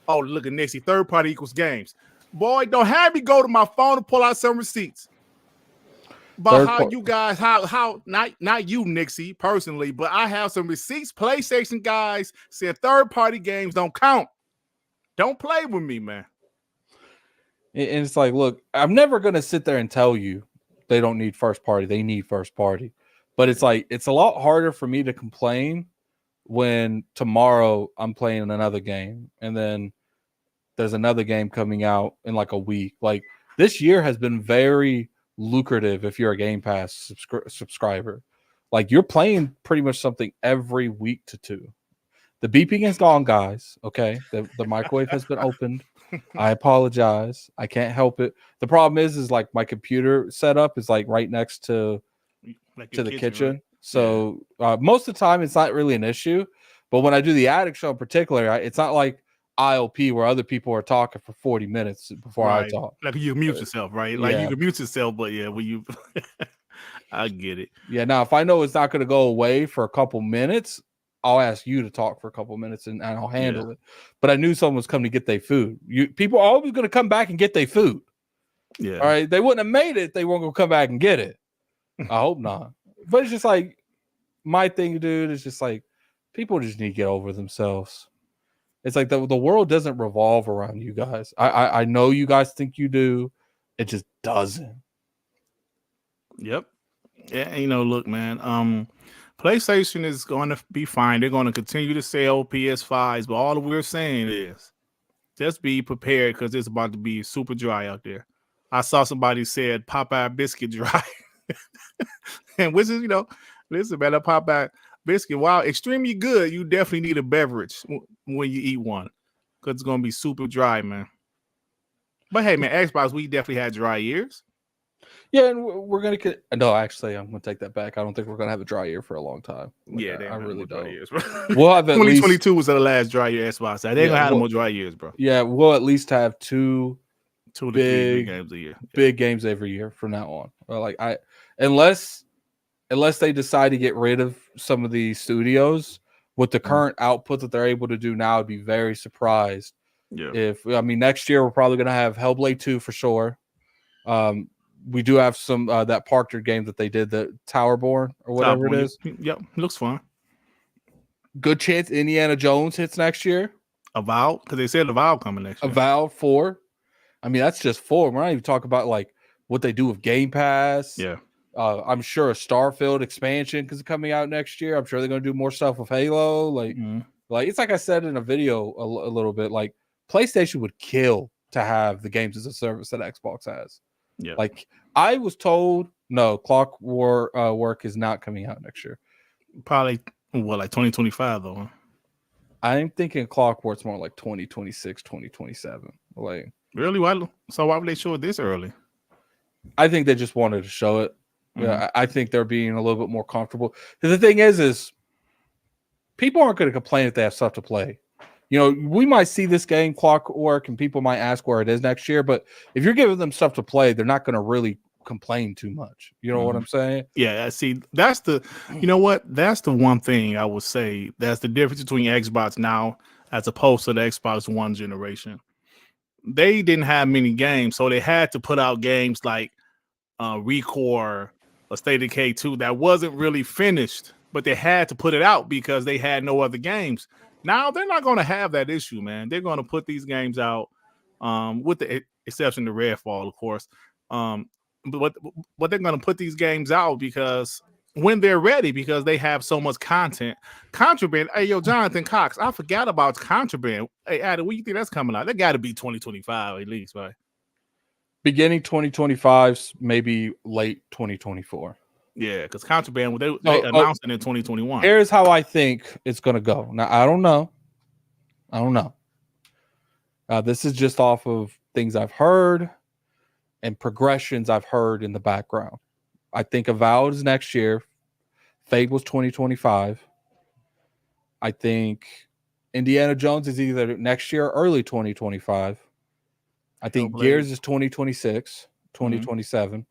Oh, look at Nixie. Third party equals games. Boy, don't have me go to my phone to pull out some receipts. But how you guys, how not you, Nixie, personally, but I have some receipts. PlayStation guys said third party games don't count. Don't play with me, man. And it's like, look, I'm never going to sit there and tell you they don't need first party. They need first party. But it's like, it's a lot harder for me to complain when tomorrow I'm playing another game and then there's another game coming out in like a week. Like, this year has been very lucrative if you're a Game Pass subscriber. Like, you're playing pretty much something every week to two. The beeping is gone, guys. Okay. The microwave has been opened. I apologize. I can't help it. The problem is like my computer setup is like right next to the kitchen. Right? So most of the time it's not really an issue. But when I do the Addict show in particular, it's not like IOP where other people are talking for 40 minutes before I talk. Like you mute yourself, right? Like you can mute yourself, but yeah, when you I get it. Yeah, now if I know it's not going to go away for a couple minutes, I'll ask you to talk for a couple minutes and I'll handle it. But I knew someone was coming to get their food. People are always going to come back and get their food. Yeah. All right. They wouldn't have made it. They weren't going to come back and get it. I hope not. But it's just like my thing, dude, is just like people just need to get over themselves. It's like the world doesn't revolve around you guys. I know you guys think you do. It just doesn't. Yep. Yeah, look, man. PlayStation is going to be fine. They're going to continue to sell PS5s, but all we're saying is just be prepared because it's about to be super dry out there. I saw somebody said Popeye biscuit dry, and which is listen, man, that Popeye biscuit, while extremely good, you definitely need a beverage when you eat one because it's going to be super dry, man. But hey, man, Xbox, we definitely had dry years. Yeah, and we're gonna no. Actually, I'm gonna take that back. I don't think we're gonna have a dry year for a long time. I really don't. Years, we'll have at 2022 was the last dry year Xbox. They're gonna have more dry years, bro. Yeah, we'll at least have two to big games a year. Big games every year from now on. Like unless they decide to get rid of some of these studios with the current output that they're able to do now, I'd be very surprised. Yeah. Next year we're probably gonna have Hellblade 2 for sure. We do have some that Parker game that they did, the Towerborn or whatever it is. Yep, looks fun. Good chance Indiana Jones hits next year. Avowed, because they said Avowed coming next year. Avowed 4. I mean, that's just 4. We're not even talking about like what they do with Game Pass. Yeah. I'm sure a Starfield expansion is coming out next year. I'm sure they're going to do more stuff with Halo. Like it's like I said in a video a little bit. Like PlayStation would kill to have the games as a service that Xbox has. Yeah. Like I was told, no, Clockwork is not coming out next year. Probably like 2025 though. Huh? I'm thinking Clockwork's more like 2026, 2027. Like really? Why would they show it this early? I think they just wanted to show it. Yeah, I think they're being a little bit more comfortable. The thing is people aren't going to complain if they have stuff to play. We might see this game Clockwork and people might ask where it is next year, but if you're giving them stuff to play, they're not going to really complain too much. You know what I'm saying? Yeah, see, that's the one thing I would say that's the difference between Xbox now as opposed to the Xbox One generation. They didn't have many games, so they had to put out games like Recore or State of Decay 2 that wasn't really finished, but they had to put it out because they had no other games. Now they're not going to have that issue, man. They're going to put these games out, with the exception of Redfall, of course. But they're going to put these games out because when they're ready, because they have so much content. Contraband. Hey, yo, Jonathan Cox, I forgot about Contraband. Hey, Adam, what do you think that's coming out? That got to be 2025 at least, right? Beginning 2025, maybe late 2024. Yeah, because Contraband, they announced it in 2021. Here's how I think it's going to go. Now, I don't know. This is just off of things I've heard and progressions I've heard in the background. I think Avowed is next year. Fable's 2025. I think Indiana Jones is either next year or early 2025. I think Gears is 2026, 2027.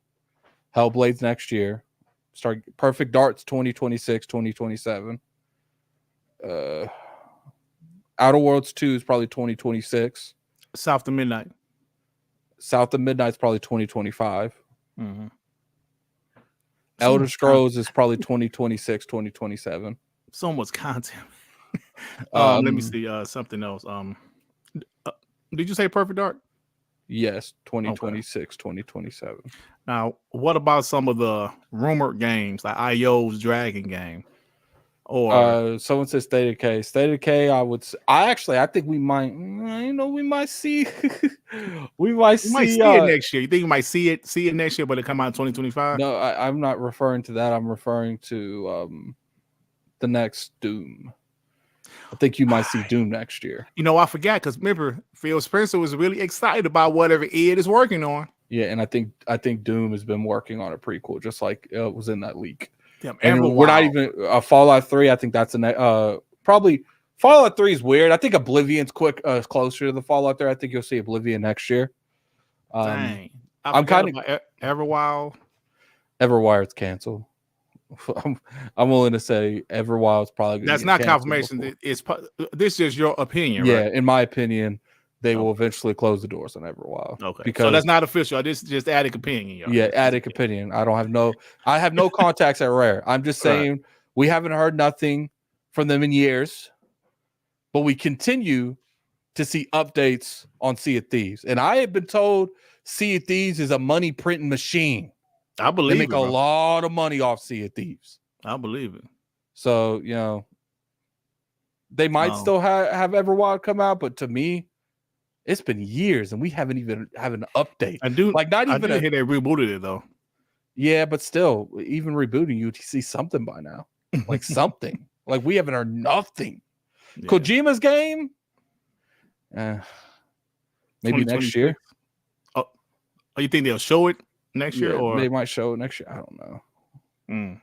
Hellblade's next year. Perfect Dart's 2026, 2027. Outer Worlds 2 is probably 2026. South of Midnight. South of Midnight's probably 2025. Elder Scrolls is probably 2026, 2027. So much content. Let me see something else. Did you say Perfect Dark? Yes, 2026, 2027. Now, what about some of the rumored games like IO's Dragon game? Or someone says State of Decay. State of Decay, I think we might, we might see it next year. You think you might see it next year, but it come out in 2025? No, I'm not referring to that. I'm referring to the next Doom. I think you might see Doom next year. I forgot because remember, Phil Spencer was really excited about whatever Ed is working on. Yeah, and I think Doom has been working on a prequel, just like it was in that leak. Yeah, and we're not even Fallout 3. I think that's probably Fallout 3 is weird. I think Oblivion's closer to the Fallout there. I think you'll see Oblivion next year. Dang. I'm kind of Everwild. Everwild's canceled. I'm willing to say Everwild's probably that's not confirmation. This is your opinion, yeah, right? in my opinion, they will eventually close the doors on Everwild. Okay, because so that's not official. This is just attic opinion. Y'all. Yeah, attic opinion. I have no contacts at Rare. I'm just saying we haven't heard nothing from them in years, but we continue to see updates on Sea of Thieves, and I have been told Sea of Thieves is a money printing machine. I believe they make a lot of money off Sea of Thieves. I believe it. So, they might still have Everwild come out, but to me, it's been years and we haven't even had an update. I do like not even hear they rebooted it though. Yeah, but still, even rebooting, you see something by now. Like something. Like we haven't heard nothing. Yeah. Kojima's game? Maybe next year. Oh, you think they'll show it next year? Or they might show it next year. I don't know.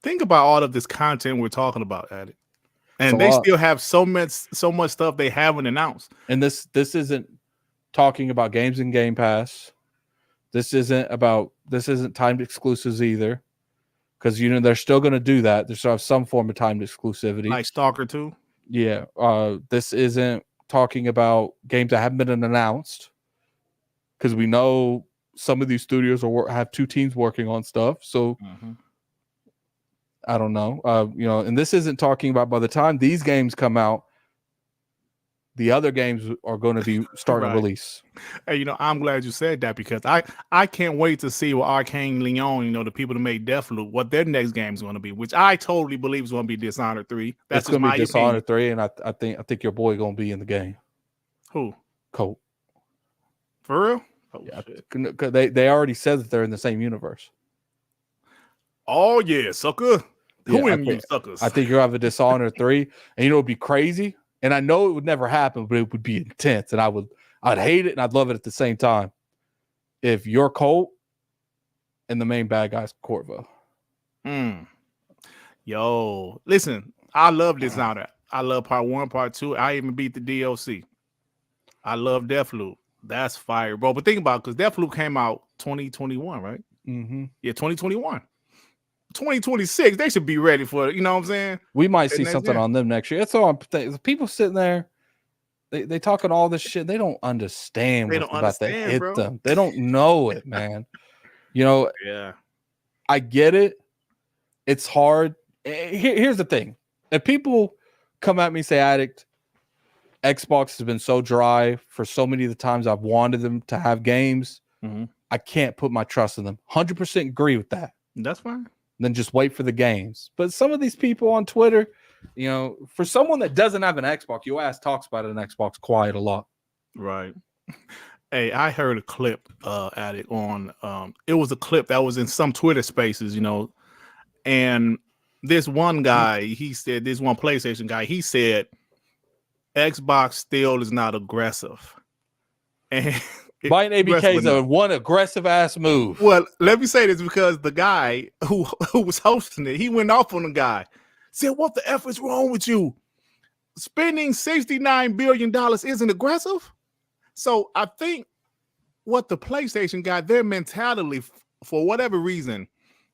Think about all of this content we're talking about at it. And they still have so much stuff they haven't announced. And this isn't talking about games in Game Pass. This isn't timed exclusives either. Because they're still going to do that. They still have some form of timed exclusivity. Like Stalker 2? Yeah. This isn't talking about games that haven't been announced. Because we know some of these studios have two teams working on stuff. So I don't know. And this isn't talking about by the time these games come out, the other games are going to be starting to release. Hey, I'm glad you said that because I can't wait to see what Arcane Leon, the people that made Deathloop, what their next game is going to be, which I totally believe is going to be Dishonored 3. That's going to be Dishonored 3, and I think your boy going to be in the game. Who? Colt. For real? Oh, yeah, they already said that they're in the same universe. Oh yeah, sucker. Who am you suckers? I think you'll have a Dishonored 3, and it'd be crazy. And I know it would never happen, but it would be intense. And I'd hate it and I'd love it at the same time. If you're Colt and the main bad guy's Corvo. Yo, listen, I love Dishonored. I love part 1, part 2. I even beat the DLC. I love Deathloop. That's fire, bro. But think about it, because Deathloop came out 2021, right? Yeah, 2021. 2026, they should be ready for it. You know what I'm saying? We might see something on them next year. That's all I'm thinking. People sitting there, they talking all this shit. They don't understand what's about to hit them. They don't know it, man. Yeah. I get it. It's hard. Here's the thing. If people come at me and say, Addict, Xbox has been so dry for so many of the times I've wanted them to have games, I can't put my trust in them. 100% agree with that. That's fine. Then just wait for the games. But some of these people on Twitter, for someone that doesn't have an Xbox, your ass talks about an Xbox quiet a lot. Right. Hey, I heard a clip at it on it was a clip that was in some Twitter spaces, and this one guy, he said, this one PlayStation guy, he said Xbox still is not aggressive. And buying ABK is one aggressive ass move. Well, let me say this because the guy who was hosting it, he went off on the guy. Said, what the F is wrong with you? Spending $69 billion isn't aggressive? So I think what the PlayStation got, their mentality, for whatever reason,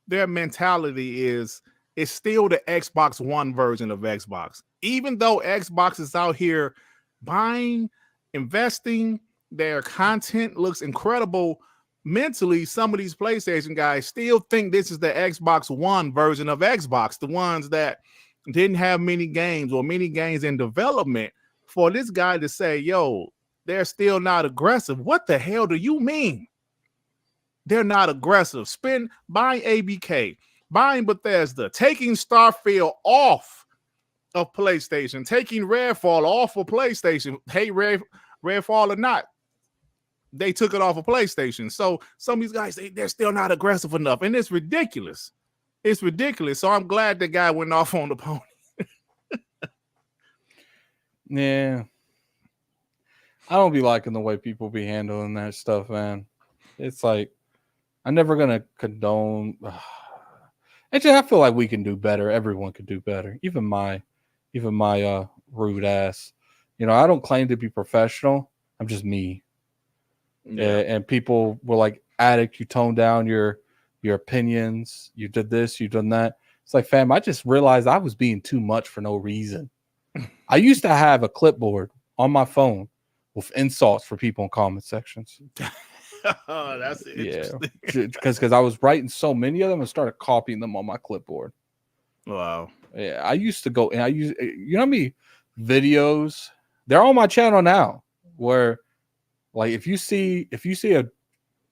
their mentality is still the Xbox One version of Xbox. Even though Xbox is out here buying, investing, their content looks incredible. Mentally, some of these PlayStation guys still think this is the Xbox One version of Xbox, the ones that didn't have many games or many games in development. For this guy to say, yo, they're still not aggressive. What the hell do you mean? They're not aggressive. Buying ABK, buying Bethesda, taking Starfield off of PlayStation, taking Redfall off of PlayStation. Hey, Redfall or not, they took it off of PlayStation. So some of these guys, they're still not aggressive enough. And it's ridiculous. It's ridiculous. So I'm glad the guy went off on the pony. Yeah. I don't be liking the way people be handling that stuff, man. It's like, I'm never going to condone. I feel like we can do better. Everyone could do better. Even my rude ass. You know, I don't claim to be professional. I'm just me. Yeah. And people were like, Addict, you toned down your opinions. You did this, you done that. It's like, fam, I just realized I was being too much for no reason. I used to have a clipboard on my phone with insults for people in comment sections. Oh, that's interesting. Yeah, because I was writing so many of them and started copying them on my clipboard. Wow. Yeah, I used to go and you know how many videos they're on my channel now where like if you see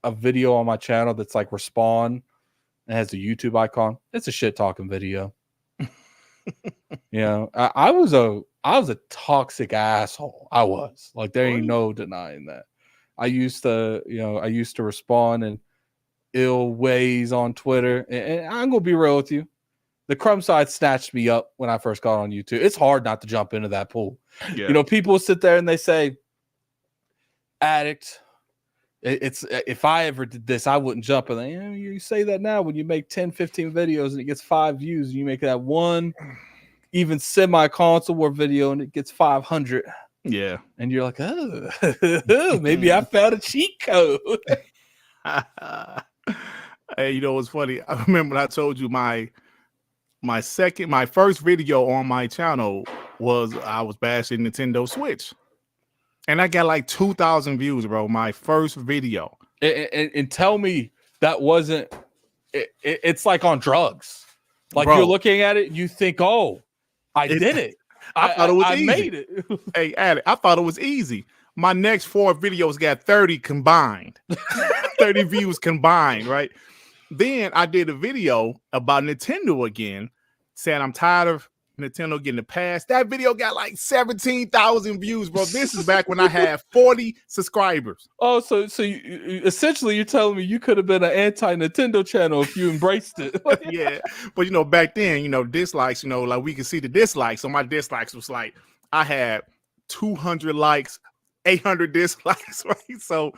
a video on my channel that's like Respawn and has a YouTube icon, it's a shit talking video. You know, I was a toxic asshole. I was like, there ain't no denying that. I used to respond in ill ways on Twitter, and I'm gonna be real with you. The crumb side snatched me up when I first got on YouTube. It's hard not to jump into that pool. Yeah. You know, people sit there and they say, Addict, it's if I ever did this, I wouldn't jump. And then, you say that now when you make 10, 15 videos and it gets 5 views, and you make that one even semi-console war video and it gets 500. Yeah. And you're like, oh, maybe I found a cheat code. Hey, you know what's funny? I remember when I told you my first video on my channel was I was bashing Nintendo Switch. And I got like 2,000 views, bro. My first video. And tell me that wasn't it's like on drugs. Like, bro, you're looking at it, you think, oh, I did it. I thought it was easy. I made it. Hey, Addict, I thought it was easy. My next 4 videos got 30 combined. 30 views combined, right? Then I did a video about Nintendo again, saying I'm tired of Nintendo getting the pass. That video got like 17,000 views, bro. This is back when I had 40 subscribers. Oh, so you, essentially you're telling me you could have been an anti-Nintendo channel if you embraced it. Yeah, but you know, back then, you know, dislikes, you know, like we can see the dislikes. So my dislikes was like I had 200 likes, 800 dislikes, right? So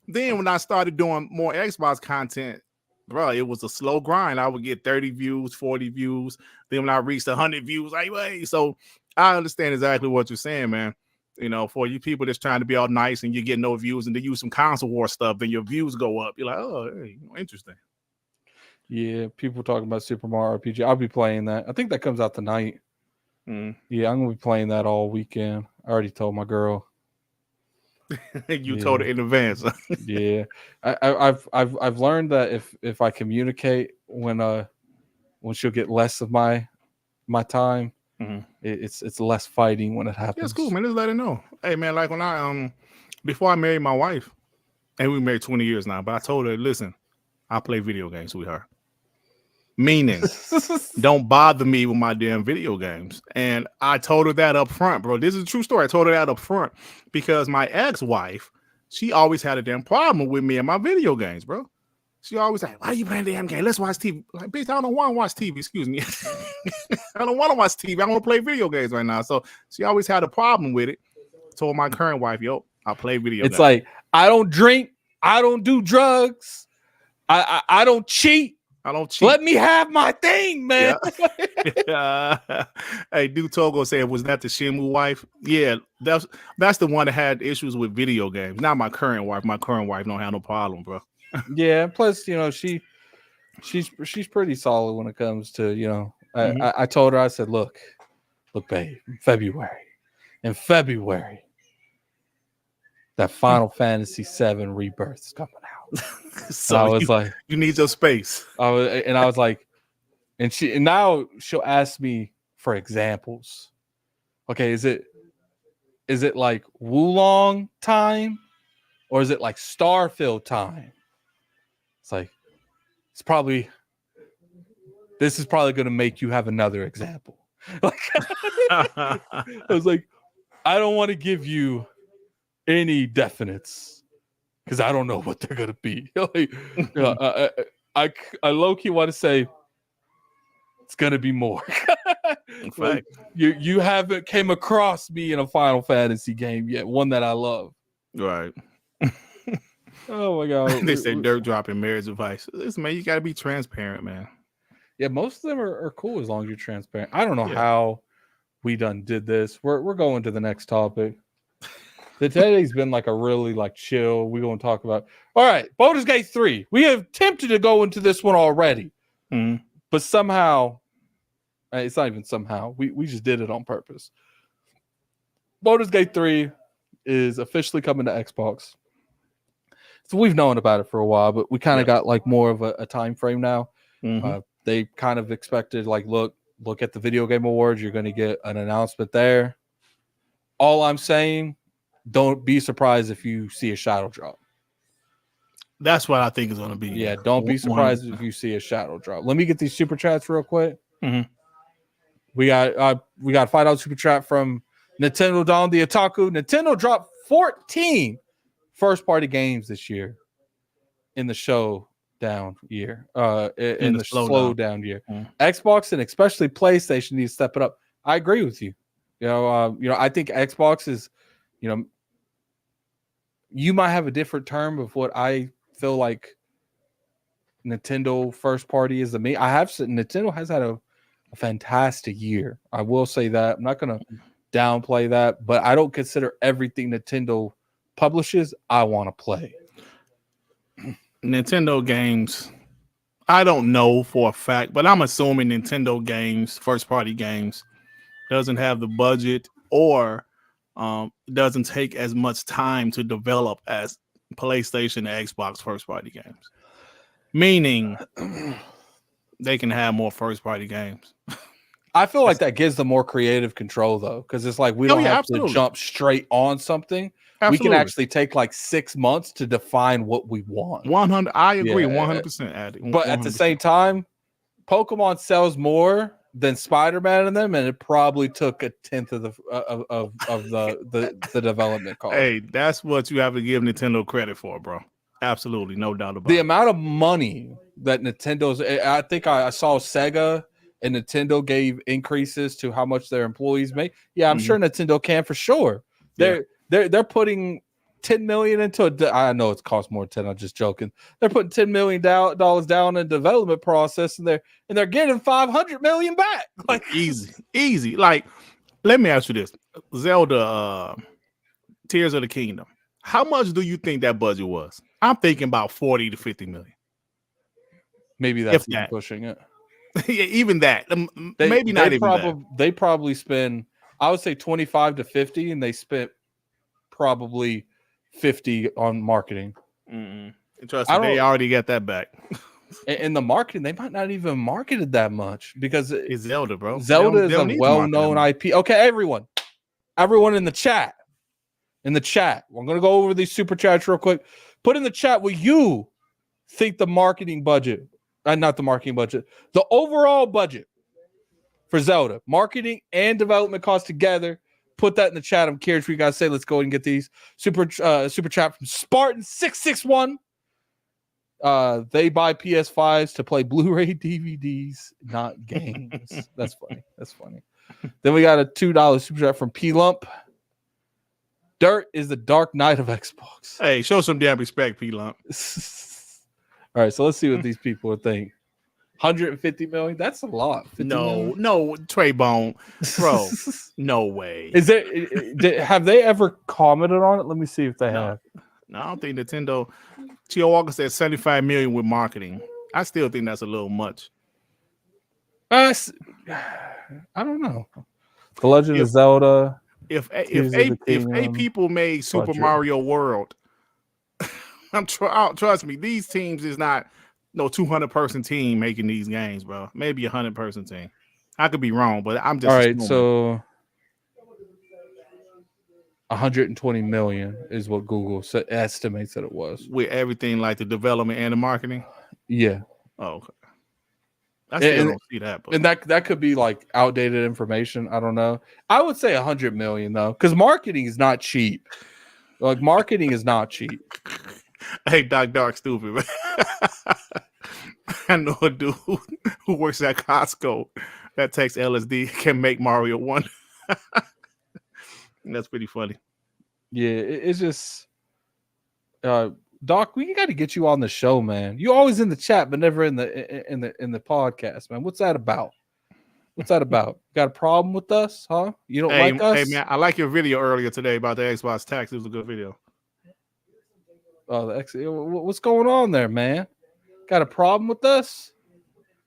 then when I started doing more Xbox content, bro, it was a slow grind. I would get 30 views, 40 views. Then when I reached 100 views, like, wait. So I understand exactly what you're saying, man. You know, for you people that's trying to be all nice and you get no views and they use some console war stuff, then your views go up. You're like, oh, hey, interesting. Yeah, people talking about Super Mario RPG. I'll be playing that. I think that comes out tonight. Yeah, I'm gonna be playing that all weekend. I already told my girl. You told her in advance. Yeah, I've learned that if I communicate when she'll get less of my time, it's less fighting when it happens. Yeah, it's cool, man. Just let her know. Hey, man, like when I before I married my wife, and we married 20 years now, but I told her, listen, I play video games, sweetheart. Meaning, don't bother me with my damn video games. And I told her that up front, bro. This is a true story. I told her that up front because my ex-wife, she always had a damn problem with me and my video games, bro. She always like, why are you playing the damn game? Let's watch TV. Like, bitch, I don't want to watch TV. Excuse me. I don't want to watch TV. I want to play video games right now. So she always had a problem with it. Told my current wife, yo, I play video games. It's like, I don't drink. I don't do drugs. I don't cheat. I don't cheat. Let me have my thing, man. Yeah. Hey, Dude Togo said, was that the Shimu wife? Yeah, that's the one that had issues with video games. Not my current wife. My current wife don't have no problem, bro. Yeah, plus, you know, she's pretty solid when it comes to, you know, I told her, I said, look, babe, in February, that Final Fantasy VII Rebirth is coming out. So I was like, you need your space. I was like, and now she'll ask me for examples. Okay, is it like Wulong time, or is it like Starfield time? It's like, this is probably going to make you have another example. Like, I was like, I don't want to give you any definites, because I don't know what they're gonna be. Like, I low-key want to say it's gonna be more. In fact, like, you haven't came across me in a Final Fantasy game yet, one that I love. Right. Oh my god. They say dirt dropping marriage advice. Listen, man, you gotta be transparent, man. Yeah, most of them are cool as long as you're transparent. I don't know how we done did this. We're going to the next topic. Today's been like a really like chill. We're going to talk about. All right, Baldur's Gate 3. We have attempted to go into this one already, but somehow, it's not even somehow. We just did it on purpose. Baldur's Gate 3 is officially coming to Xbox. So we've known about it for a while, but we kind of got like more of a time frame now. They kind of expected like, look at the Video Game Awards. You're going to get an announcement there. All I'm saying, don't be surprised if you see a shadow drop. That's what I think is going to be. Yeah, don't be surprised if you see a shadow drop. Let me get these super chats real quick. We got $5 super chat from Nintendo Don the Otaku. Nintendo dropped 14 first-party games this year in the showdown year. In the slowdown year. Xbox and especially PlayStation need to step it up. I agree with you. I think Xbox is, you might have a different term of what I feel like Nintendo first party is to me. I have said Nintendo has had a fantastic year. I will say that. I'm not going to downplay that, but I don't consider everything Nintendo publishes I want to play. Nintendo games, I don't know for a fact, but I'm assuming Nintendo games, first party games, doesn't have the budget or doesn't take as much time to develop as PlayStation and Xbox first party games. Meaning they can have more first party games. I feel like that gives them more creative control though, because it's like we don't have to jump straight on something. We can actually take like 6 months to define what we want. 100. I agree, 100%. Addy. But at the same time, Pokemon sells more than Spider-Man in them, and it probably took 1/10 of the development cost. Hey, that's what you have to give Nintendo credit for, bro. Absolutely, no doubt about it. The amount of money that Nintendo's, I think I saw Sega and Nintendo gave increases to how much their employees make. Yeah, I'm sure Nintendo can for sure. They're putting $10 million into it. I know it's cost more than 10. I'm just joking. They're putting $10 million down in development process, and they're getting $500 million back. Like easy. Like, let me ask you this: Zelda, Tears of the Kingdom. How much do you think that budget was? I'm thinking about 40 to 50 million. Maybe that's even pushing it. Yeah, even that. Maybe not even that. They probably spend, I would say 25 to 50, and they spent probably 50 on marketing. Trust me, they already got that back. In the marketing, they might not even marketed that much because it's Zelda, bro. Zelda is a well-known IP. Okay, everyone in the chat. We're going to go over these super chats real quick. Put in the chat what you think the marketing budget, not the marketing budget, the overall budget for Zelda, marketing and development costs together. Put that in the chat. I'm curious what you guys say. Let's go ahead and get these super chat from Spartan661. They buy PS5s to play Blu-ray DVDs, not games. That's funny. Then we got a $2 super chat from P Lump. Dirt is the Dark Knight of Xbox. Hey, show some damn respect, P Lump. All right, so let's see what these people think. 150 million? That's a lot. No, Trey Bone, bro. No way. Is there? Have they ever commented on it? Let me see if they have. No, I don't think Nintendo. Chio Walker said 75 million with marketing. I still think that's a little much. I don't know. The Legend of Zelda. If eight people made Super Mario World, trust me, these teams is not no 200-person team making these games, bro. Maybe 100-person team. I could be wrong, but I'm just all right. So 120 million is what Google estimates that it was with everything like the development and the marketing. Yeah. Oh, okay. I still don't see that, but. And that could be like outdated information. I don't know. I would say 100 million though, because marketing is not cheap. Like marketing is not cheap. Hey, Doc Dark, stupid. Man. I know a dude who works at Costco that takes LSD can make Mario 1. That's pretty funny. Yeah, it's just Doc, we got to get you on the show, man. You always in the chat, but never in the podcast, man. What's that about? What's that about? Got a problem with us, huh? You don't like us? Hey man, I like your video earlier today about the Xbox tax. It was a good video. Oh, what's going on there, man? Got a problem with us?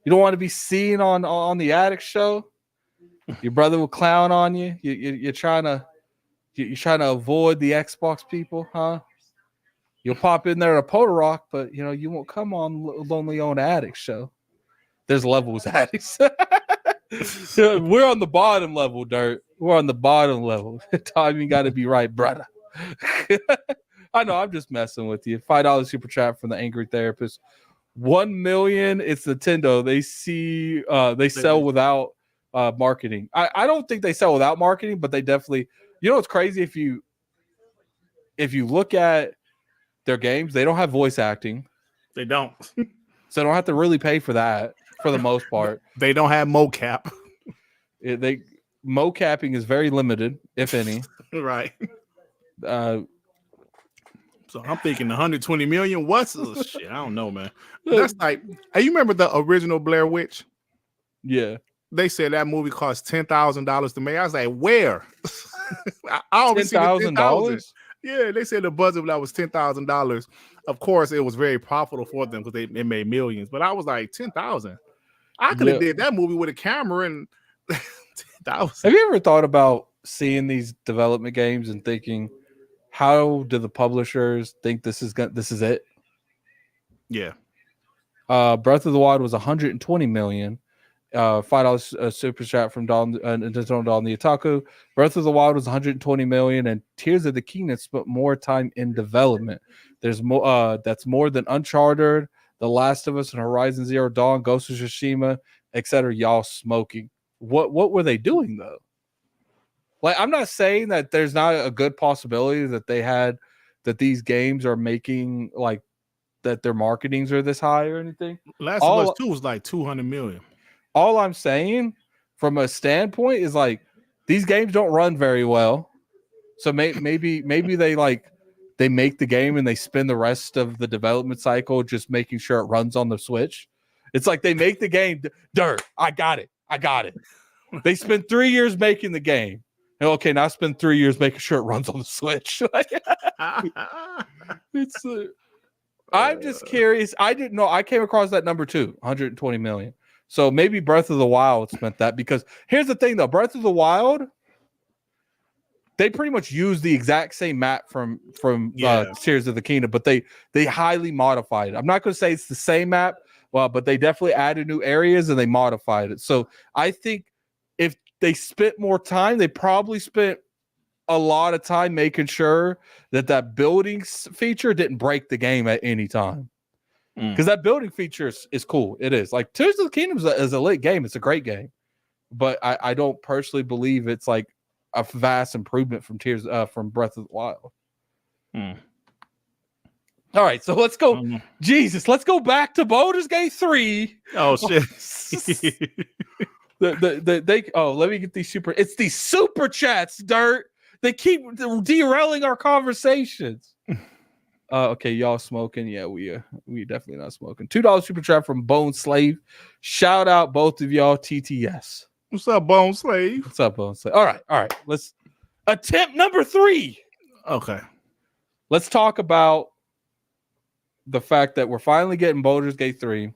You don't want to be seen on the Addict Show? Your brother will clown on you. You're trying to avoid the Xbox people, huh? You'll pop in there at a Poda Rock, but you won't come on Lonely on Addict Show. There's levels, addicts. We're on the bottom level, Dirt. We're on the bottom level. Timing got to be right, brother. I know, I'm just messing with you. $5 super chat from the Angry Therapist. 1 million. It's Nintendo. They sell without marketing. I don't think they sell without marketing, but they definitely. It's crazy if you look at their games, they don't have voice acting. They don't. So they don't have to really pay for that for the most part. They don't have mocap. Mocapping is very limited, if any. Right. So I'm thinking 120 million. What's shit? I don't know, man. That's like, hey, you remember the original Blair Witch? Yeah. They said that movie cost $10,000 to make. I was like, where? I always see $10,000. Yeah, they said the budget of that was $10,000. Of course, it was very profitable for them because they made millions. But I was like, 10,000. I could have did that movie with a camera and 10,000. Have you ever thought about seeing these development games and thinking, how do the publishers think this is it? Yeah. Breath of the Wild was 120 million. $5 super chat from Don Nintendo Don the Otaku. Breath of the Wild was 120 million, and Tears of the Kingdom spent more time in development. There's more. That's more than Uncharted, The Last of Us, and Horizon Zero Dawn, Ghost of Tsushima, etc. Y'all smoking. What were they doing though? Like, I'm not saying that there's not a good possibility that these games are making like that their marketings are this high or anything. Last of Us 2 was like 200 million. All I'm saying from a standpoint is like these games don't run very well. So maybe they make the game and they spend the rest of the development cycle just making sure it runs on the Switch. It's like they make the game. I got it. They spend 3 years making the game. Okay, now spend 3 years making sure it runs on the Switch. I'm just curious. I didn't know. I came across that number too, 120 million. So maybe Breath of the Wild spent that, because here's the thing though, Breath of the Wild, they pretty much use the exact same map from Tears of the Kingdom, but they highly modified it. I'm not going to say it's the same map, but they definitely added new areas and they modified it. So I think if they spent more time, they probably spent a lot of time making sure that building feature didn't break the game at any time. Because that building feature is cool. It is. Like, Tears of the Kingdom is a lit game. It's a great game. But I don't personally believe it's like a vast improvement from from Breath of the Wild. All right, so let's go. Jesus, let's go back to Baldur's Gate 3. Oh, shit. Let me get these it's these super chats, Dirt. They keep derailing our conversations. Okay, y'all smoking? Yeah, we definitely not smoking. $2 super chat from Bone Slave. Shout out both of y'all, TTS. What's up, Bone Slave? What's up, Bone Slave? All right. Let's attempt number 3. Okay, let's talk about the fact that we're finally getting Baldur's Gate 3, and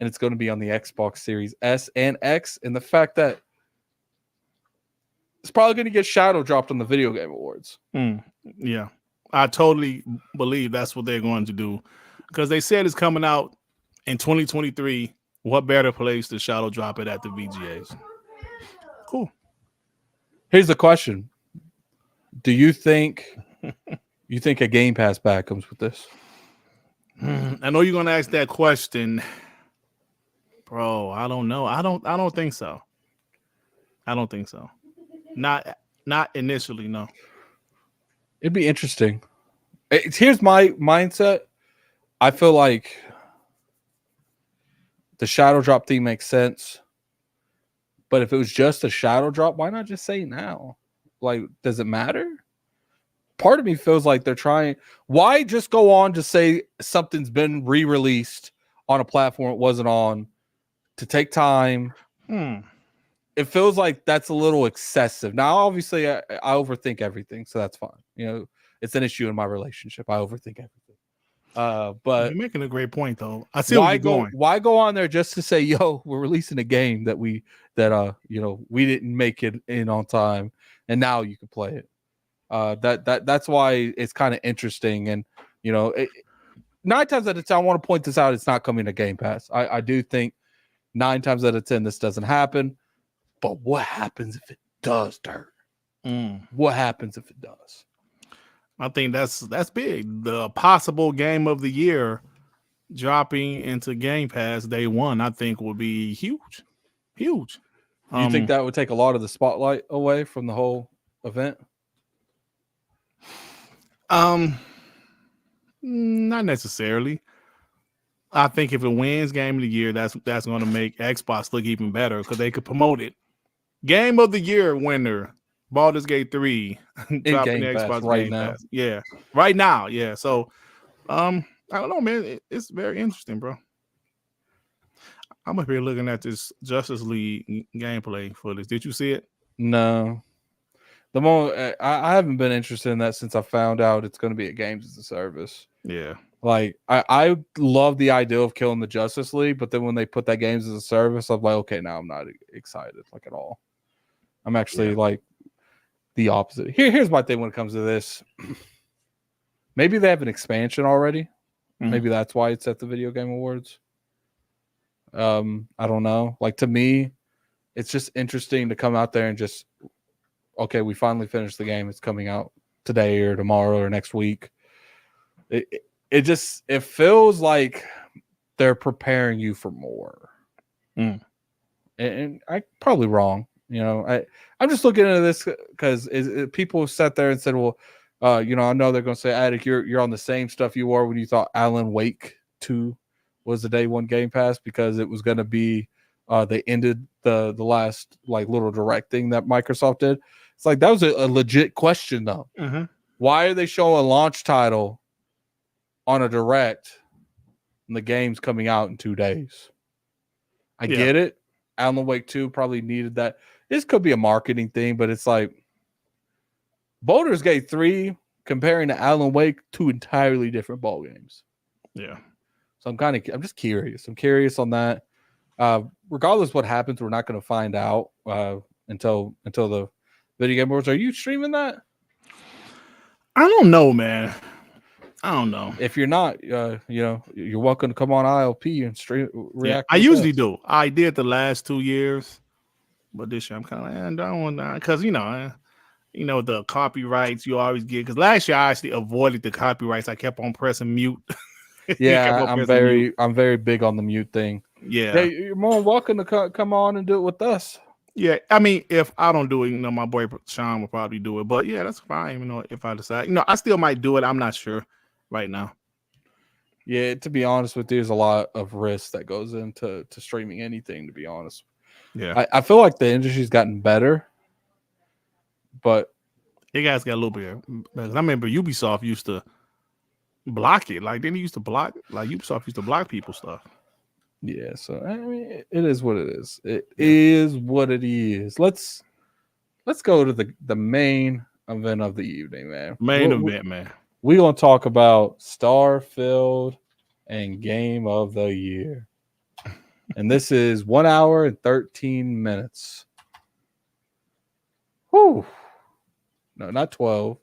it's going to be on the Xbox Series S and X, and the fact that it's probably going to get shadow dropped on the Video Game Awards. Yeah. I totally believe that's what they're going to do, because they said it's coming out in 2023. What better place to shadow drop it at the VGAs? Cool. Here's the question: do you think a Game Pass pack comes with this? I know you're going to ask that question, bro. I don't know. I don't think so. I don't think so. Not initially, no. It'd be interesting. Here's my mindset. I feel like the shadow drop thing makes sense. But if it was just a shadow drop, why not just say now? Like, does it matter? Part of me feels like they're trying. Why just go on to say something's been re-released on a platform it wasn't on, to take time? it feels like that's a little excessive. Now, obviously, I overthink everything, so that's fine. You know, it's an issue in my relationship. I overthink everything. But you're making a great point, though. I see where you're going. Why go on there just to say, "Yo, we're releasing a game that we didn't make it in on time, and now you can play it." That's why it's kind of interesting, and 9 times out of 10, I want to point this out. It's not coming to Game Pass. I do think 9 times out of 10 this doesn't happen. But what happens if it does, Dirt? What happens if it does? I think that's big. The possible game of the year dropping into Game Pass day one, I think, will be huge. Huge. You think that would take a lot of the spotlight away from the whole event? Not necessarily. I think if it wins Game of the Year, that's going to make Xbox look even better because they could promote it. Game of the Year winner, Baldur's Gate 3, dropping the Xbox right Game now. Pass. Yeah, right now. Yeah. So, I don't know, man. It's very interesting, bro. I'm up here looking at this Justice League gameplay footage. Did you see it? No. The moment I haven't been interested in that since I found out it's going to be a games as a service. Yeah. Like I love the idea of killing the Justice League, but then when they put that games as a service, I'm like, okay, now I'm not excited like at all. I'm actually like the opposite. Here's my thing when it comes to this. Maybe they have an expansion already. Mm-hmm. Maybe that's why it's at the Video Game Awards. I don't know. Like, to me, it's just interesting to come out there and just, okay, we finally finished the game. It's coming out today or tomorrow or next week. It feels like they're preparing you for more. And I'm probably wrong. I'm just looking at this because people sat there and said, well, I know they're going to say, Attic, you're on the same stuff you were when you thought Alan Wake 2 was the day one Game Pass, because it was going to be they ended the last like little direct thing that Microsoft did. It's like, that was a legit question though. Why are they showing a launch title on a direct and the game's coming out in 2 days? I get it. Alan Wake 2 probably needed that. This could be a marketing thing, but it's like Baldur's Gate 3 comparing to Alan Wake, 2 entirely different ball games. Yeah. So I'm just curious. I'm curious on that. Regardless what happens, we're not going to find out until the Video Game Awards. Are you streaming that? I don't know, man. I don't know. If you're not, you're welcome to come on ILP and stream react. I usually do. I did the last 2 years, but this year I'm kind of like, I don't want to, because the copyrights you always get. Because last year I actually avoided the copyrights. I kept on pressing mute. Yeah, I'm very big on the mute thing. Yeah, hey, you're more welcome to come on and do it with us. Yeah, I mean, if I don't do it, my boy Sean will probably do it. But yeah, that's fine. If I decide, I still might do it. I'm not sure right now. Yeah, to be honest with you, there's a lot of risk that goes into streaming anything, to be honest. Yeah, I feel like the industry's gotten better, but you guys got a little bit. I remember Ubisoft used to block it. Like, didn't used to block, like Ubisoft used to block people's stuff. Yeah, so I mean, it is what it is. It is what it is. Let's go to the main event of the evening, man. Main event, man. We're gonna talk about Starfield and Game of the Year. And this is 1 hour and 13 minutes. Whew. No, not 12.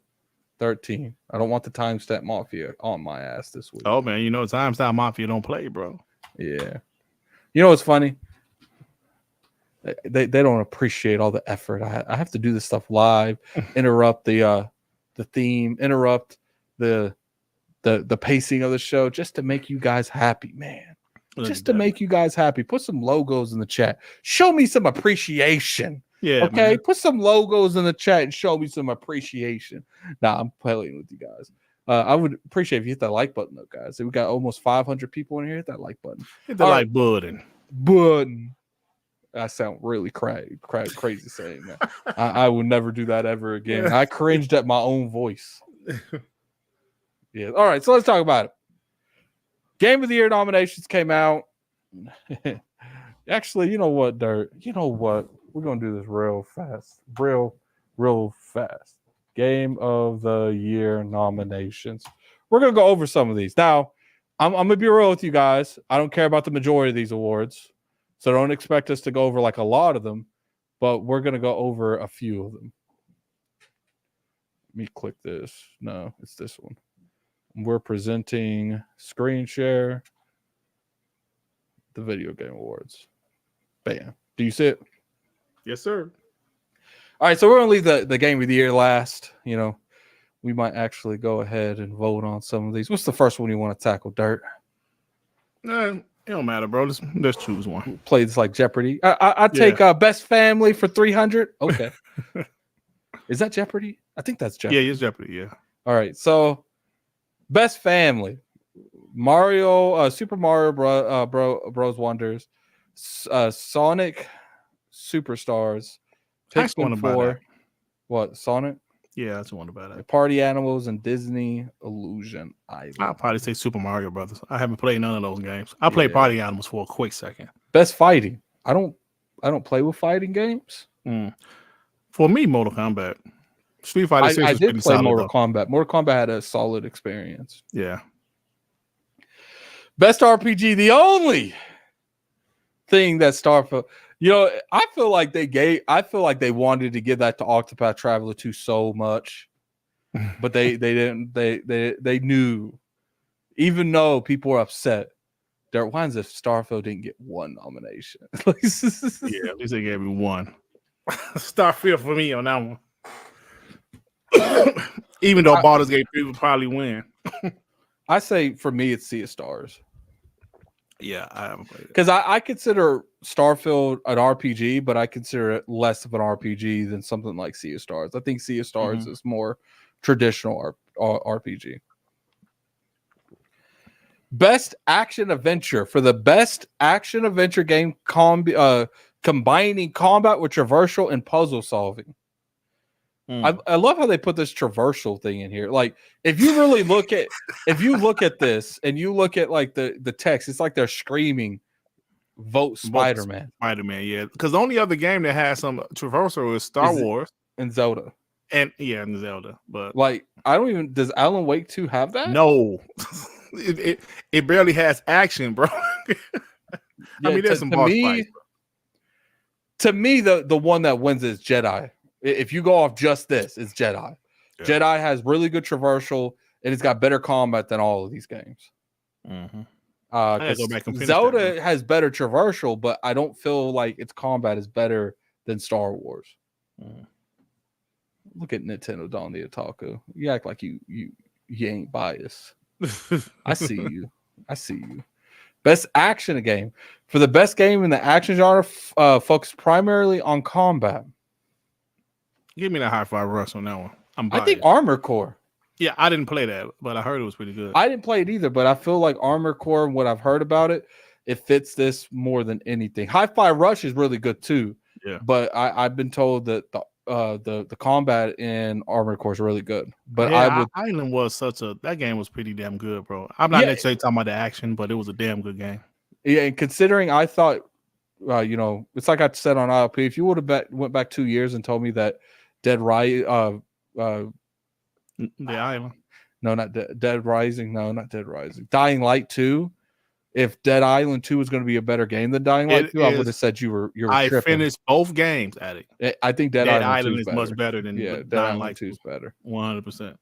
13. I don't want the timestamp mafia on my ass this week. Oh man, timestamp mafia don't play, bro. Yeah. You know what's funny? They don't appreciate all the effort. I have to do this stuff live, interrupt the theme, interrupt the pacing of the show just to make you guys happy, man. Just to make you guys happy. Put some logos in the chat. Show me some appreciation. Yeah. Okay. Man. Put some logos in the chat and show me some appreciation. Nah, I'm playing with you guys. I would appreciate if you hit that like button, though, guys. We got almost 500 people in here. Hit that like button. Hit the like button. Button. I sound really crazy saying that. I will never do that ever again. I cringed at my own voice. Yeah. All right. So let's talk about it. Game of the Year nominations came out. Actually, you know what, Dirt? You know what? We're gonna do this real fast. Real fast. Game of the Year nominations. We're gonna go over some of these. Now, I'm gonna be real with you guys. I don't care about the majority of these awards, so don't expect us to go over like a lot of them, but we're gonna go over a few of them. Let me click this. No, it's this one. We're presenting screen share the video game awards. Bam. Do you see it? Yes, sir. All right, so we're gonna leave the game of the year last. You know, we might actually go ahead and vote on some of these. What's the first one you want to tackle, Dirt? It don't matter, bro. Let's choose one. Play this like Jeopardy. I take best family for 300. Okay. Is that Jeopardy? I think that's Jeopardy. Yeah, it's Jeopardy. Yeah. All right, so best family: Mario, Super Mario Bros. Wonders, Sonic Superstars, Pikmin 4. What, Sonic? Yeah, that's the one about it. Party Animals and Disney Illusion Island. I'll probably say Super Mario Brothers. I haven't played none of those games. I played Party Animals for a quick second. Best fighting. I don't play with fighting games. For me, Mortal Kombat. Street Fighter 6 I was did pretty play solid, Mortal though. Kombat. Mortal Kombat had a solid experience. Yeah. Best RPG, the only thing that Starfield. You know, I feel like they wanted to give that to Octopath Traveler 2 so much, but they didn't. They knew, even though people were upset, there was if Starfield didn't get one nomination. Yeah, at least they gave me one. Starfield for me on that one. Even though Baldur's Gate 3 would probably win. I say for me, it's Sea of Stars. Yeah, I haven't played it. Because I consider Starfield an RPG, but I consider it less of an RPG than something like Sea of Stars. I think Sea of Stars is more traditional RPG. Best action adventure. For the best action adventure game combining combat with traversal and puzzle solving. I love how they put this traversal thing in here. Like, if you really look at this and you look at like the text, it's like they're screaming, "Vote Spider-Man." Spider-Man, yeah. Because the only other game that has some traversal is Star Wars and Zelda. And Zelda. But like, does Alan Wake 2 have that? No. it barely has action, bro. I mean, there's some boss fights. To me, the one that wins is Jedi. If you go off just this, it's Jedi. Yeah. Jedi has really good traversal, and it's got better combat than all of these games. Zelda has better traversal, but I don't feel like its combat is better than Star Wars. Look at Nintendo Don the Otaku. You act like you ain't biased. I see you. Best action game. For the best game in the action genre, focused primarily on combat. Give me that Hi-Fi Rush on that one. I think Armor Core. Yeah, I didn't play that, but I heard it was pretty good. I didn't play it either, but I feel like Armor Core, what I've heard about it, it fits this more than anything. Hi-Fi Rush is really good too. Yeah, but I've been told that the combat in Armor Core is really good. But Island was that game was pretty damn good, bro. I'm not necessarily talking about the action, but it was a damn good game. Yeah, and considering I thought, it's like I said on ILP, if you would have went back 2 years and told me that Dead Rising, the Island. No, not Dead Rising. No, not Dead Rising. Dying Light 2. If Dead Island 2 was going to be a better game than Dying Light 2, I would have said you were I tripping. Finished both games at it. I think Dead Island is much better than Dying Light 2 is better. 100%.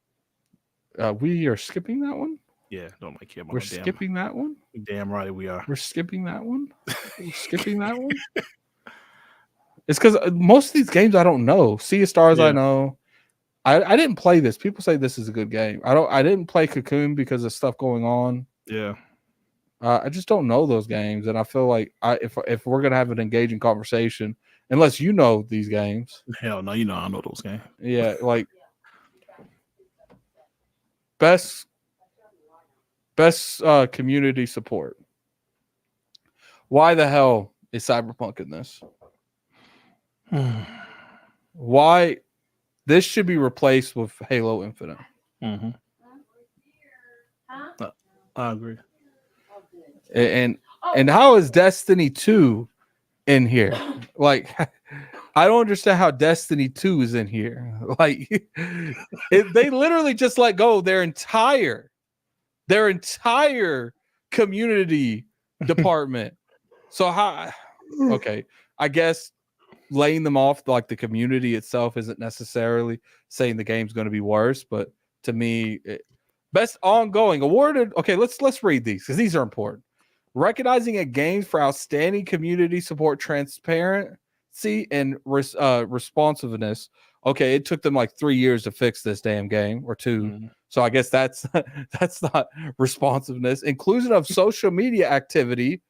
We are skipping that one? Yeah, don't care about We're skipping that one? Damn right we are. We're skipping that one? We're skipping that one? It's because most of these games I don't know. Sea of Stars, I know. I didn't play this. People say this is a good game. I didn't play Cocoon because of stuff going on. Yeah. I just don't know those games, and I feel like if we're gonna have an engaging conversation, unless you know these games, hell no, I know those games. Yeah, like best community support. Why the hell is Cyberpunk in this? Why this should be replaced with Halo Infinite? I agree. And how is Destiny 2 in here? Like, I don't understand how Destiny 2 is in here. Like, they literally just let go their entire community department. So how? Okay, I guess laying them off like the community itself isn't necessarily saying the game's going to be worse, but to me, best ongoing awarded. Okay, let's read these because these are important. Recognizing a game for outstanding community support, transparency, and responsiveness. Okay, it took them like 3 years to fix this damn game, or 2. Mm-hmm. So I guess that's not responsiveness. Inclusion of social media activity.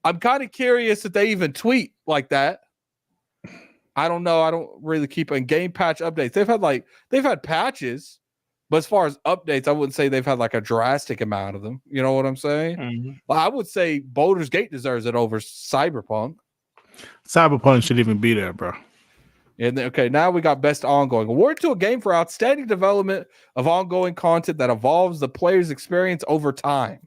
I'm kind of curious if they even tweet like that. I don't know. I don't really keep in game patch updates. They've had patches, but as far as updates, I wouldn't say they've had like a drastic amount of them. You know what I'm saying? Mm-hmm. Well, I would say Baldur's Gate deserves it over Cyberpunk. Cyberpunk should even be there, bro. And then, okay, now we got best ongoing. Award to a game for outstanding development of ongoing content that evolves the player's experience over time.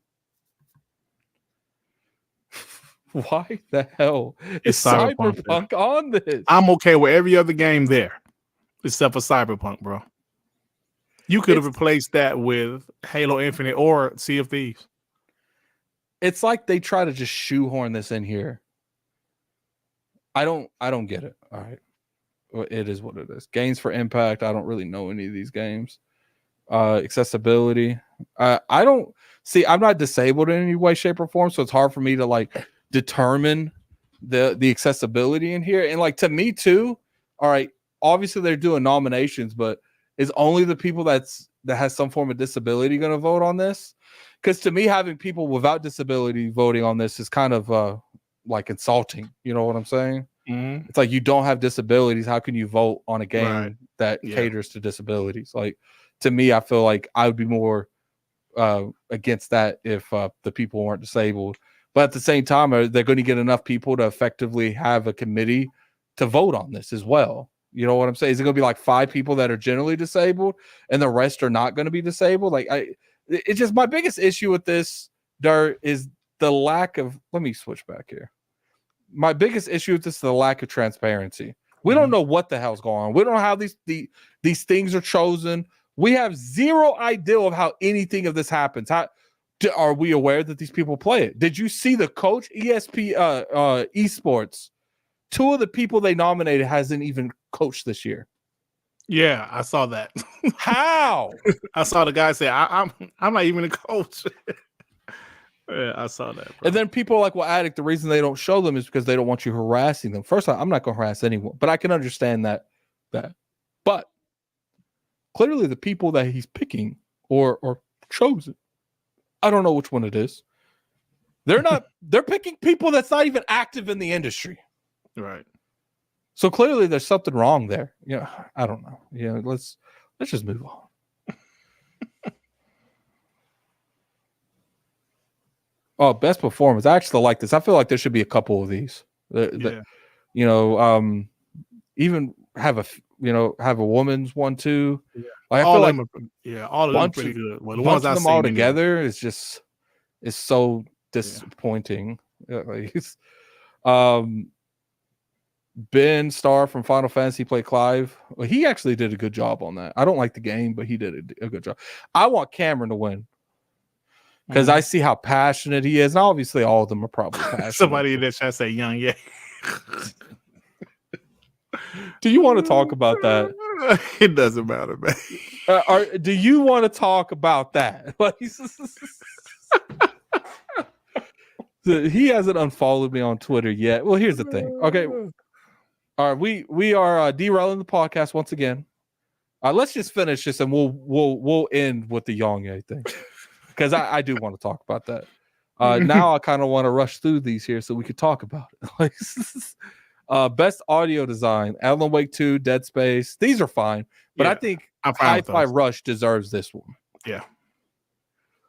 Why the hell is Cyberpunk on this? I'm okay with every other game there, except for Cyberpunk, bro. You could have replaced that with Halo Infinite or Sea of Thieves. It's like they try to just shoehorn this in here. I don't get it. All right. Well, it is what it is. Games for impact. I don't really know any of these games. Accessibility. I don't see. I'm not disabled in any way, shape, or form, so it's hard for me to like determine the accessibility in here. And like to me too. All right. Obviously, they're doing nominations, but is only the people that has some form of disability going to vote on this? Because to me, having people without disability voting on this is kind of like insulting. You know what I'm saying? Mm-hmm. It's like you don't have disabilities. How can you vote on a game that caters to disabilities? Like to me, I feel like I would be more against that if the people weren't disabled. But at the same time, they're going to get enough people to effectively have a committee to vote on this as well. You know what I'm saying? Is it going to be like 5 people that are generally disabled and the rest are not going to be disabled? Like it's just my biggest issue with this, Dirt, is the lack of. Let me switch back here. My biggest issue with this is the lack of transparency. We don't know what the hell's going on. We don't know how these things are chosen. We have zero idea of how anything of this happens. Are we aware that these people play it? Did you see the coach esports? 2 of the people they nominated hasn't even coached this year. Yeah, I saw that. How? I saw the guy say, I'm not even a coach. Yeah, I saw that. Bro. And then people are like, well, Addict, the reason they don't show them is because they don't want you harassing them. First of all, I'm not going to harass anyone, but I can understand that. But clearly the people that he's picking or chosen, I don't know which one it is. They're picking people that's not even active in the industry. Right. So clearly there's something wrong there. Yeah, I don't know. Yeah, let's just move on. Oh, best performance. I actually like this. I feel like there should be a couple of these. Even have a woman's one too. Yeah. Like, I feel like all of them are pretty good. Well, the ones I them all together is just so disappointing. Yeah. Ben Starr from Final Fantasy played Clive. Well, he actually did a good job on that. I don't like the game, but he did a good job. I want Cameron to win because I see how passionate he is. And obviously, all of them are probably passionate. Somebody in the chat say Yong Yea. Do you want to talk about that? It doesn't matter, man. Do you want to talk about that? He hasn't unfollowed me on Twitter yet. Well, here's the thing. Okay. All right, we are derailing the podcast once again. Let's just finish this and we'll end with the Yong Yea thing. Because I do want to talk about that. Now I kind of want to rush through these here so we could talk about it. Best audio design, Alan Wake 2, Dead Space. These are fine. But I think Hi-Fi Rush deserves this one. Yeah.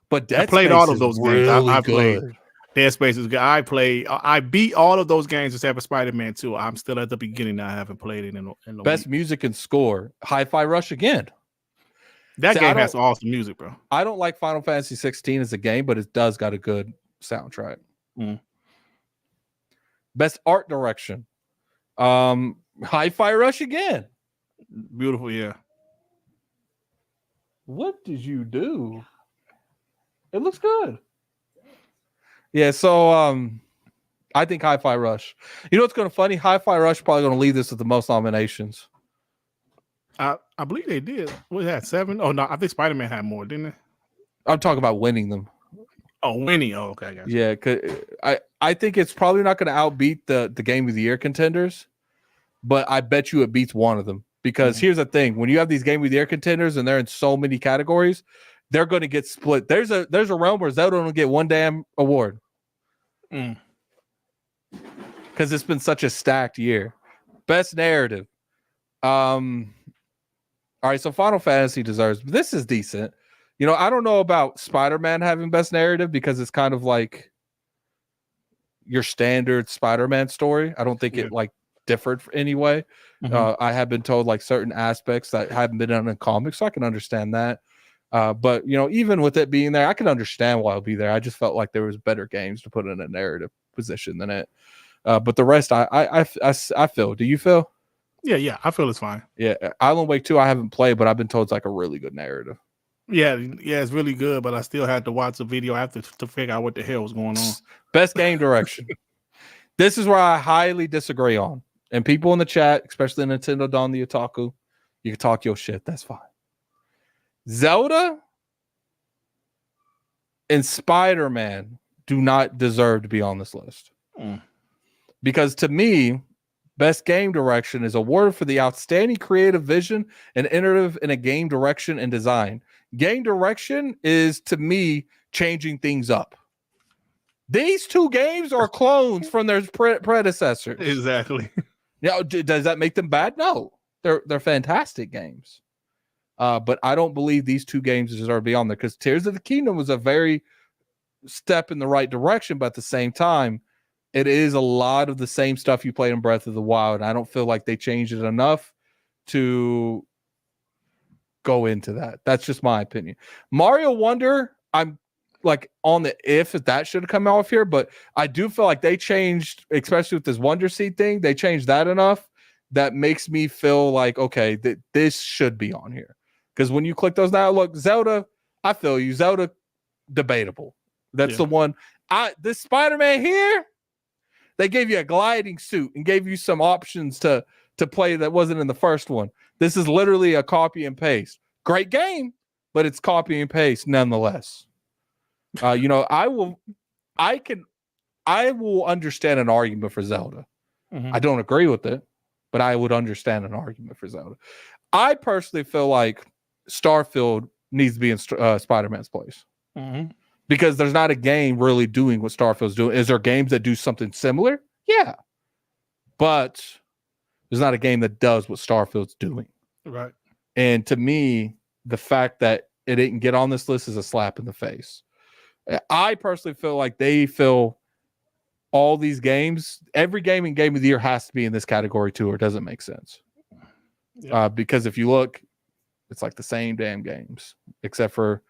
But Dead I played Space all of those games. I played. Good. Dead Space is good. I beat all of those games except for Spider-Man 2. I'm still at the beginning. I haven't played it in the Best music and score, Hi-Fi Rush again. That game has awesome music, bro. I don't like Final Fantasy 16 as a game, but it does got a good soundtrack. Best art direction. Hi-Fi Rush again. Beautiful, yeah. What did you do? It looks good. Yeah, so I think Hi-Fi Rush. You know what's going to funny? Hi-Fi Rush probably going to lead this with the most nominations. I believe they did. What had 7? Oh no, I think Spider-Man had more, didn't it? I'm talking about winning them. Oh, winning. Oh, okay, I got you. Yeah, 'cause I think it's probably not going to outbeat the Game of the Year contenders, but I bet you it beats one of them. Because here's the thing: when you have these Game of the Year contenders and they're in so many categories, they're going to get split. There's a realm where Zelda don't get one damn award because it's been such a stacked year. Best narrative. All right, so Final Fantasy deserves. This is decent. You know, I don't know about Spider-Man having best narrative because it's kind of like your standard Spider-Man story. I don't think it like differed anyway. I have been told like certain aspects that haven't been done in comics, so I can understand that. But you know, even with it being there, I can understand why it'll be there. I just felt like there was better games to put in a narrative position than it. But the rest, I feel. Do you feel? Yeah, I feel it's fine. Yeah, Alan Wake 2, I haven't played, but I've been told it's like a really good narrative. Yeah, it's really good, but I still had to watch the video after to figure out what the hell was going on. Best game direction. This is where I highly disagree on. And people in the chat, especially Nintendo Don the Otaku, you can talk your shit. That's fine. Zelda and Spider-Man do not deserve to be on this list. Because to me, best game direction is awarded for the outstanding creative vision and innovative in a game direction and design. Game direction is, to me, changing things up. These two games are clones from their predecessors. Exactly. Now, does that make them bad? No, they're fantastic games. But I don't believe these two games deserve to be on there because Tears of the Kingdom was a very step in the right direction, but at the same time, it is a lot of the same stuff you played in Breath of the Wild. I don't feel like they changed it enough to go into that. That's just my opinion. Mario Wonder, I'm like on the if that should have come off here, but I do feel like they changed, especially with this Wonder Seed thing, they changed that enough that makes me feel like, okay, this should be on here. Because when you click those now, look, Zelda, I feel you. Zelda, debatable. That's the one. This Spider-Man here, they gave you a gliding suit and gave you some options to play that wasn't in the first one. This is literally a copy and paste. Great game, but it's copy and paste nonetheless. You know, I will understand an argument for Zelda. I don't agree with it, but I would understand an argument for Zelda. I personally feel like Starfield needs to be in Spider-Man's place. Because there's not a game really doing what Starfield's doing. Is there games that do something similar? Yeah. But there's not a game that does what Starfield's doing. Right. And to me, the fact that it didn't get on this list is a slap in the face. I personally feel like they feel all these games, every game in Game of the Year has to be in this category too, or it doesn't make sense. Because if you look, it's like the same damn games, except for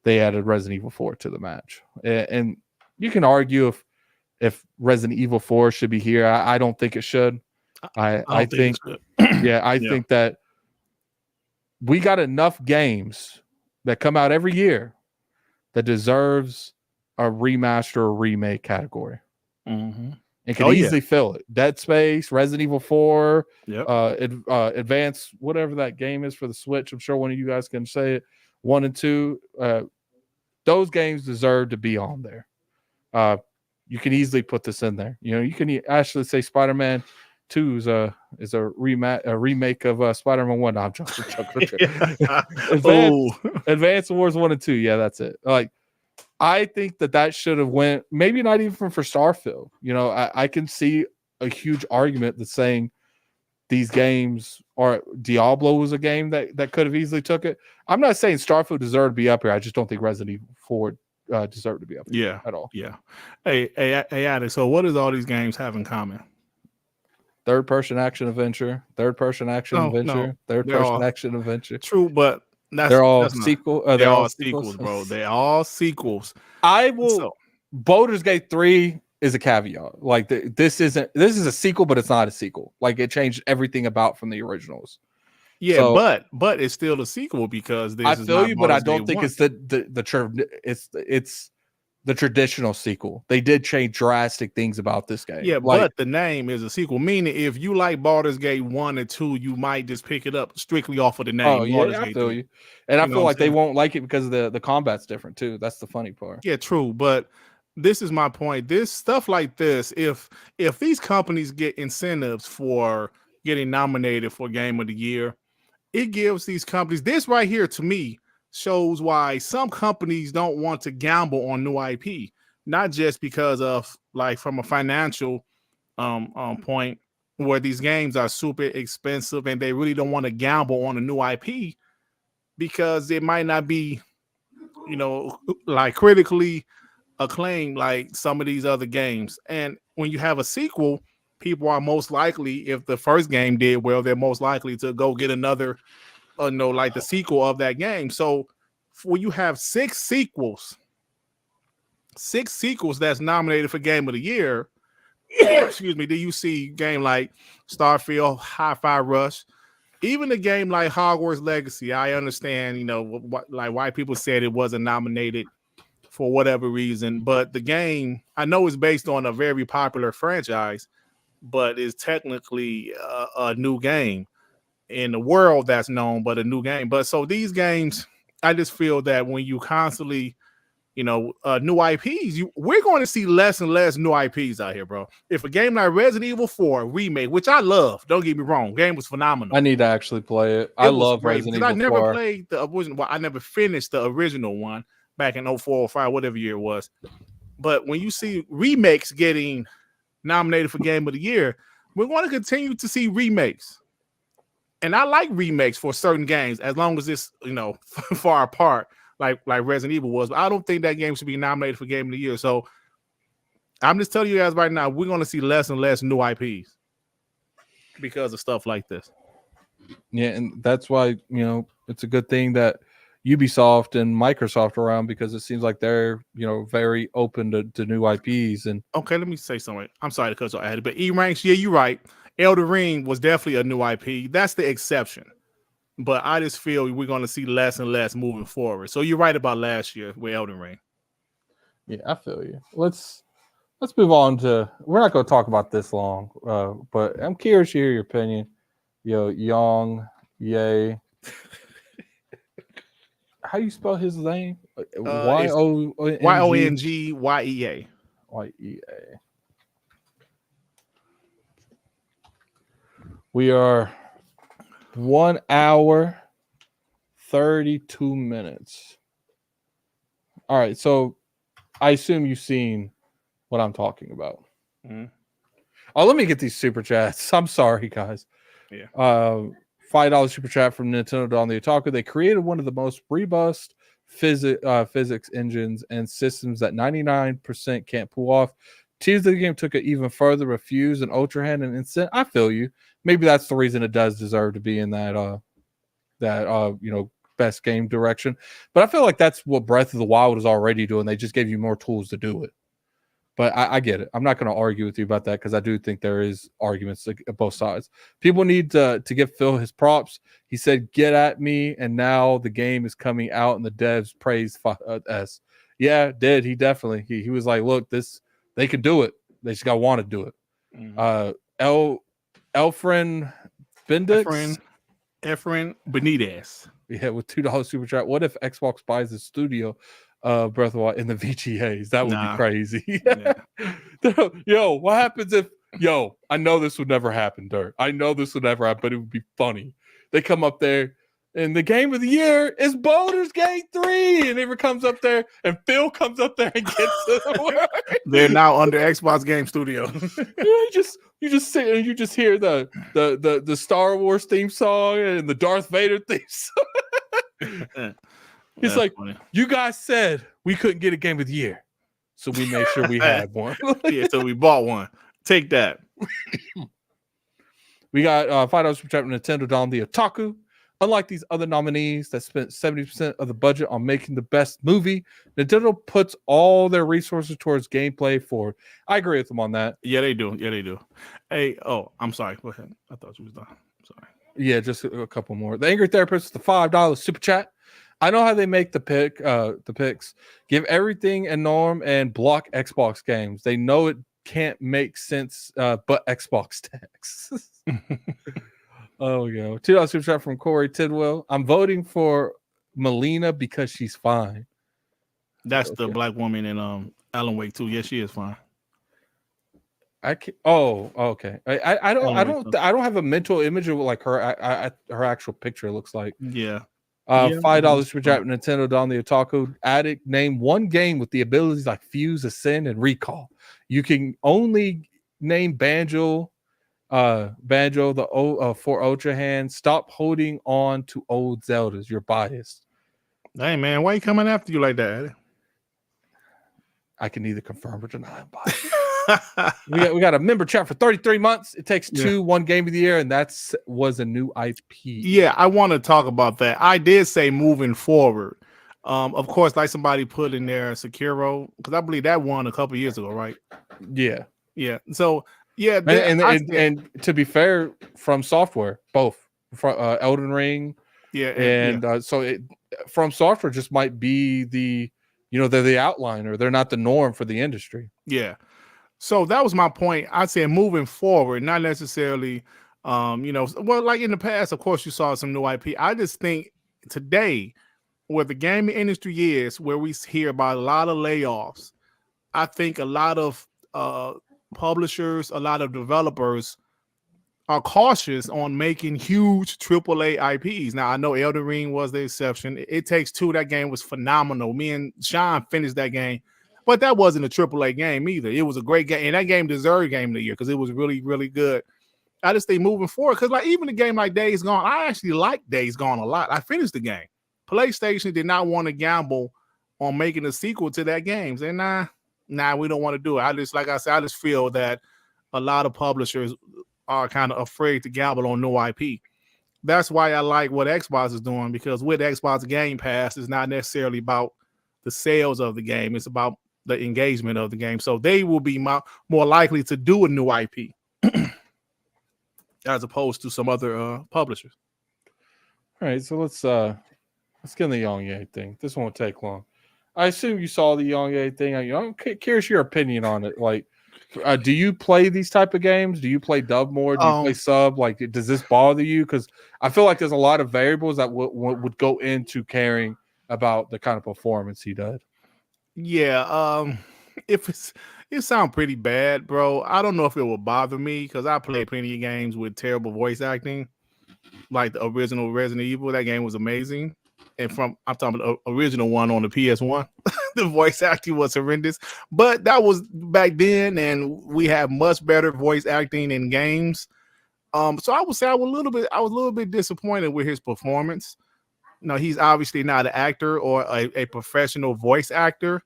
they added Resident Evil 4 to the match. And you can argue if Resident Evil 4 should be here. I don't think it should. I think think that we got enough games that come out every year that deserves a remaster or remake category. And can easily fill it. Dead Space, Resident Evil 4, Advance, whatever that game is for the Switch. I'm sure one of you guys can say it. 1 and 2. Those games deserve to be on there. You can easily put this in there. You know, you can actually say Spider-Man 2 is a remake of Spider-Man 1. No, I'm joking. Advance Wars 1 and 2. Yeah, that's it. Like, I think that should have went, maybe not even for Starfield. You know, I can see a huge argument that's saying these games, or Diablo was a game that could have easily took it. I'm not saying Starfield deserved to be up here. I just don't think Resident Evil 4 deserved to be up here at all. Yeah. Hey, Alex, so what does all these games have in common? Third-person action adventure, third-person action adventure, third-person action adventure. True, but they're all sequels, bro. They're all sequels. Baldur's Gate 3 is a caveat. Like this is a sequel, but it's not a sequel. Like it changed everything about from the originals. Yeah, So, but it's still a sequel because this I is feel not you, but I Baldur's don't Gate think 1. it's the traditional sequel. They did change drastic things about this game. Yeah, like, but the name is a sequel, meaning if you like Baldur's Gate 1 and 2, you might just pick it up strictly off of the name. oh yeah, Baldur's I Gate feel 3. you, and I You know feel what like I'm they saying? won't like it because the combat's different too. That's the funny part. Yeah, true. But this is my point. This stuff like this, if these companies get incentives for getting nominated for Game of the Year, it gives these companies this right here to me shows why some companies don't want to gamble on new IP, not just because of like from a financial point where these games are super expensive and they really don't want to gamble on a new IP because it might not be, like critically acclaimed like some of these other games. And when you have a sequel, people are most likely, if the first game did well, they're most likely to go get another, like the sequel of that game. So when you have six sequels that's nominated for Game of the Year, excuse me, do you see game like Starfield, Hi-Fi Rush, even a game like Hogwarts Legacy? I understand, like why people said it wasn't nominated for whatever reason, but the game, I know it's based on a very popular franchise, but is technically a new game in the world that's known, but a new game. But so these games, I just feel that when you constantly, new IPs, we're going to see less and less new IPs out here, bro. If a game like Resident Evil 4 remake, which I love, don't get me wrong, game was phenomenal. I need to actually play it. I love Resident Evil 4. I never played the original. Well, I never finished the original one back in 04 or 05, whatever year it was. But when you see remakes getting nominated for Game of the Year, we're going to continue to see remakes. And I like remakes for certain games as long as it's, far apart, like Resident Evil was. But I don't think that game should be nominated for Game of the Year. So I'm just telling you guys right now, we're going to see less and less new IPs because of stuff like this. Yeah, and that's why, it's a good thing that Ubisoft and Microsoft are around, because it seems like they're, very open to new IPs. And okay, let me say something. I'm sorry to cut you off, but E-Ranks, yeah, you're right. Elden Ring was definitely a new IP. That's the exception. But I just feel we're going to see less and less moving forward. So you're right about last year with Elden Ring. Yeah, I feel you. Let's move on to. We're not going to talk about this long, but I'm curious to hear your opinion. Yong Yea. How do you spell his name? Yongyea. Yea. We are 1 hour 32 minutes. All right, so I assume you've seen what I'm talking about. Mm-hmm. Oh, let me get these super chats. I'm sorry, guys. Yeah. $5 super chat from Nintendo on the Otaku. They created one of the most robust physics engines and systems that 99% can't pull off. Teams of the game took it even further with Fuse and Ultra Hand and Instant. I feel you. Maybe that's the reason it does deserve to be in that best game direction. But I feel like that's what Breath of the Wild is already doing. They just gave you more tools to do it. But I get it. I'm not going to argue with you about that, because I do think there is arguments at both sides. People need to give Phil his props. He said, "Get at me," and now the game is coming out, and the devs praised S. Yeah, did he definitely? He was like, "Look, they can do it. They just got to want to do it." Mm-hmm. Elfrin Bendix. Efren Benitez. Yeah, with $2 super chat. What if Xbox buys the studio Breath of the Wild in the VGAs? That would be crazy. Yeah. Yo, what happens if I know this would never happen, Dirt. I know this would never happen, but it would be funny. They come up there and the game of the year is Baldur's Gate 3, and it comes up there and Phil comes up there and gets it. They're now under Xbox Game Studio. You just sit and you just hear the Star Wars theme song and the Darth Vader theme song. He's like, funny. You guys said we couldn't get a game of the year, so we made sure we had one. Yeah, so we bought one. Take that. We got $5 super chat from Nintendo on the Otaku. Unlike these other nominees that spent 70% of the budget on making the best movie, Nintendo puts all their resources towards gameplay forward. I agree with them on that. Yeah, they do. Yeah, they do. Hey, I'm sorry. Go ahead. I thought you was done. Sorry. Yeah, just a couple more. The Angry Therapist, the $5 super chat. I know how they make the picks. Give everything a norm and block Xbox games. They know it can't make sense, but Xbox tax. Oh, yeah. $2 super chat from Corey Tidwell. I'm voting for Melina because she's fine. That's the black woman in Alan Wake 2. Yes, she is fine. I can't, okay. I don't have a mental image of what like her actual picture looks like. Yeah. $5 super chat Nintendo Don the Otaku Addict. Name one game with the abilities like Fuse, Ascend, and Recall. You can only name Banjo for Ultra Hand. Stop holding on to old Zeldas. You're biased. Hey man, why are you coming after you like that? I can neither confirm or deny. we got a member chat for 33 months. It takes one game of the year, and was a new IP. Yeah, I want to talk about that. I did say moving forward. Of course, like somebody put in there Sekiro, because I believe that won a couple years ago, right? Yeah. So yeah, and to be fair, From Software, both from Elden Ring, so From Software just might be they're the outliner. They're not the norm for the industry. Yeah. So that was my point. I said moving forward, not necessarily, like in the past, of course, you saw some new IP. I just think today, where the gaming industry is, where we hear about a lot of layoffs, I think a lot of publishers, a lot of developers are cautious on making huge AAA IPs. Now, I know Elden Ring was the exception. It Takes Two, that game was phenomenal. Me and Sean finished that game, but that wasn't a AAA game either. It was a great game, and that game deserved Game of the Year because it was really, really good. I just think moving forward, because like even a game like Days Gone, I actually like Days Gone a lot. I finished the game. PlayStation did not want to gamble on making a sequel to that game. Say, nah, we don't want to do it. I just feel that a lot of publishers are kind of afraid to gamble on no IP. That's why I like what Xbox is doing, because with Xbox Game Pass, it's not necessarily about the sales of the game. It's about the engagement of the game. So they will be more likely to do a new IP as opposed to some other publishers. All right, so let's get in the Yong Yea thing. This won't take long. I assume you saw the Yong Yea thing. I'm curious your opinion on it. Like, do you play these type of games? Do you play dub more? Do you play sub? Like, does this bother you? Because I feel like there's a lot of variables that would go into caring about the kind of performance he did. Yeah, it sounds pretty bad, bro. I don't know if it will bother me because I played plenty of games with terrible voice acting, like the original Resident Evil. That game was amazing. And I'm talking about the original one on the PS1. The voice acting was horrendous, but that was back then, and we have much better voice acting in games. So I would say I was a little bit disappointed with his performance. No, he's obviously not an actor or a professional voice actor,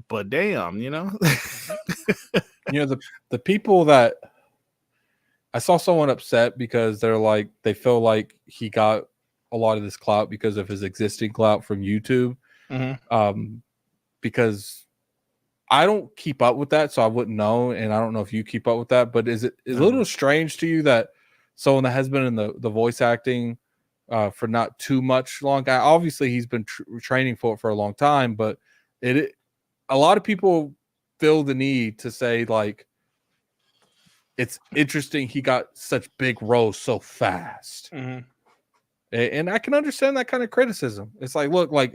but damn, the people that I saw someone upset because they feel like he got a lot of this clout because of his existing clout from YouTube. Mm-hmm. Because I don't keep up with that, so I wouldn't know, and I don't know if you keep up with that. But is it a little strange to you that someone that has been in the voice acting for not too much long? Obviously, he's been training for it for a long time, but a lot of people feel the need to say like it's interesting he got such big roles so fast. Mm-hmm. And I can understand that kind of criticism. It's like, look, like,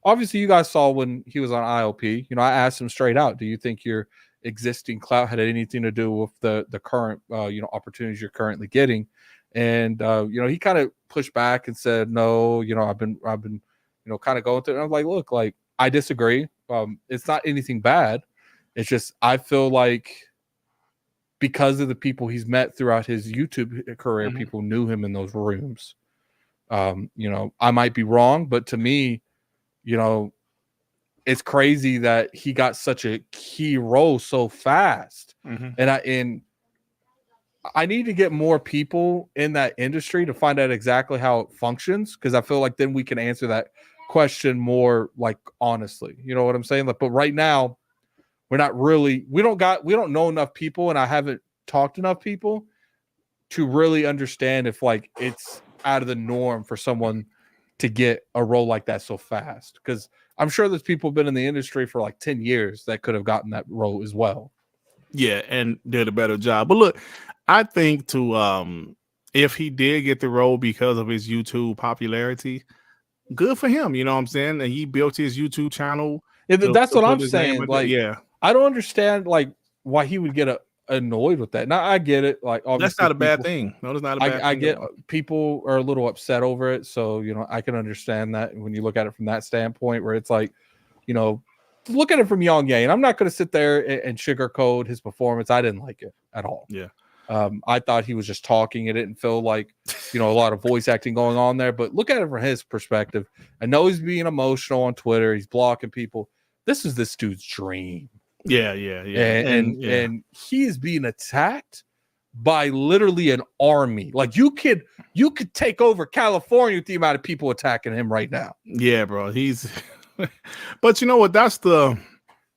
obviously you guys saw when he was on ILP, I asked him straight out, do you think your existing clout had anything to do with the current, opportunities you're currently getting? And, he kind of pushed back and said, no, I've been, kind of going through it. And I'm like, look, like, I disagree. It's not anything bad. It's just, I feel like because of the people he's met throughout his YouTube career, Mm-hmm. people knew him in those rooms. I might be wrong, but to me, it's crazy that he got such a key role so fast. Mm-hmm. And I need to get more people in that industry to find out exactly how it functions, because I feel like then we can answer that question more like honestly. You know what I'm saying? Like, but right now, we don't know enough people, and I haven't talked to enough people to really understand if like it's out of the norm for someone to get a role like that so fast. Because I'm sure there's people who've been in the industry for like 10 years that could have gotten that role as well. Yeah, and did a better job. But look, I think if he did get the role because of his YouTube popularity, good for him. You know what I'm saying? And he built his YouTube channel. That's what I'm saying. Like, yeah, I don't understand like why he would get annoyed with that. Now I get it. Like, obviously, that's not a bad thing. No, that's not a bad thing. I get people are a little upset over it. So, you know, I can understand that when you look at it from that standpoint, where it's like, you know, look at it from Yong Yea, and I'm not going to sit there and sugarcoat his performance. I didn't like it at all. Yeah. I thought he was just talking. It didn't feel like, you know, a lot of voice acting going on there. But look at it from his perspective. I know he's being emotional on Twitter. He's blocking people. This is this dude's dream. Yeah. And he is being attacked by literally an army. Like you could take over California with the amount of people attacking him right now. Yeah, bro. He's but you know what? That's the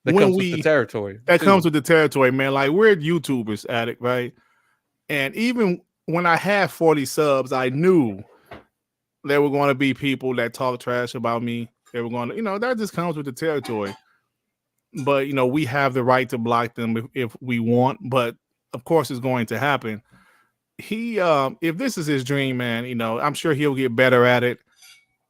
comes with the territory. That comes with the territory, man. Like we're YouTubers, Addict, right? And even when I had 40 subs, I knew there were going to be people that talk trash about me. They were going to, you know, that just comes with the territory. But, you know, we have the right to block them if we want. But, of course, it's going to happen. If this is his dream, man, you know, I'm sure he'll get better at it.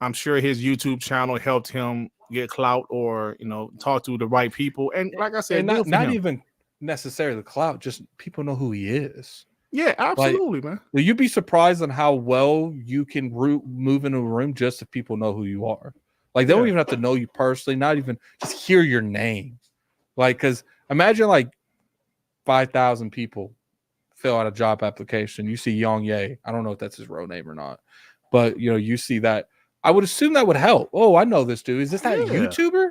I'm sure his YouTube channel helped him get clout or, you know, talk to the right people. And like I said, not even necessarily the clout, just people know who he is. Yeah, absolutely, man. You'd be surprised on how well you can move into a room just if people know who you are. Like, they don't even have to know you personally, not even just hear your name. Like, because imagine like 5,000 people fill out a job application. You see Yong Yea. I don't know if that's his real name or not, but, you know, you see that. I would assume that would help. Oh, I know this dude. Is this that YouTuber?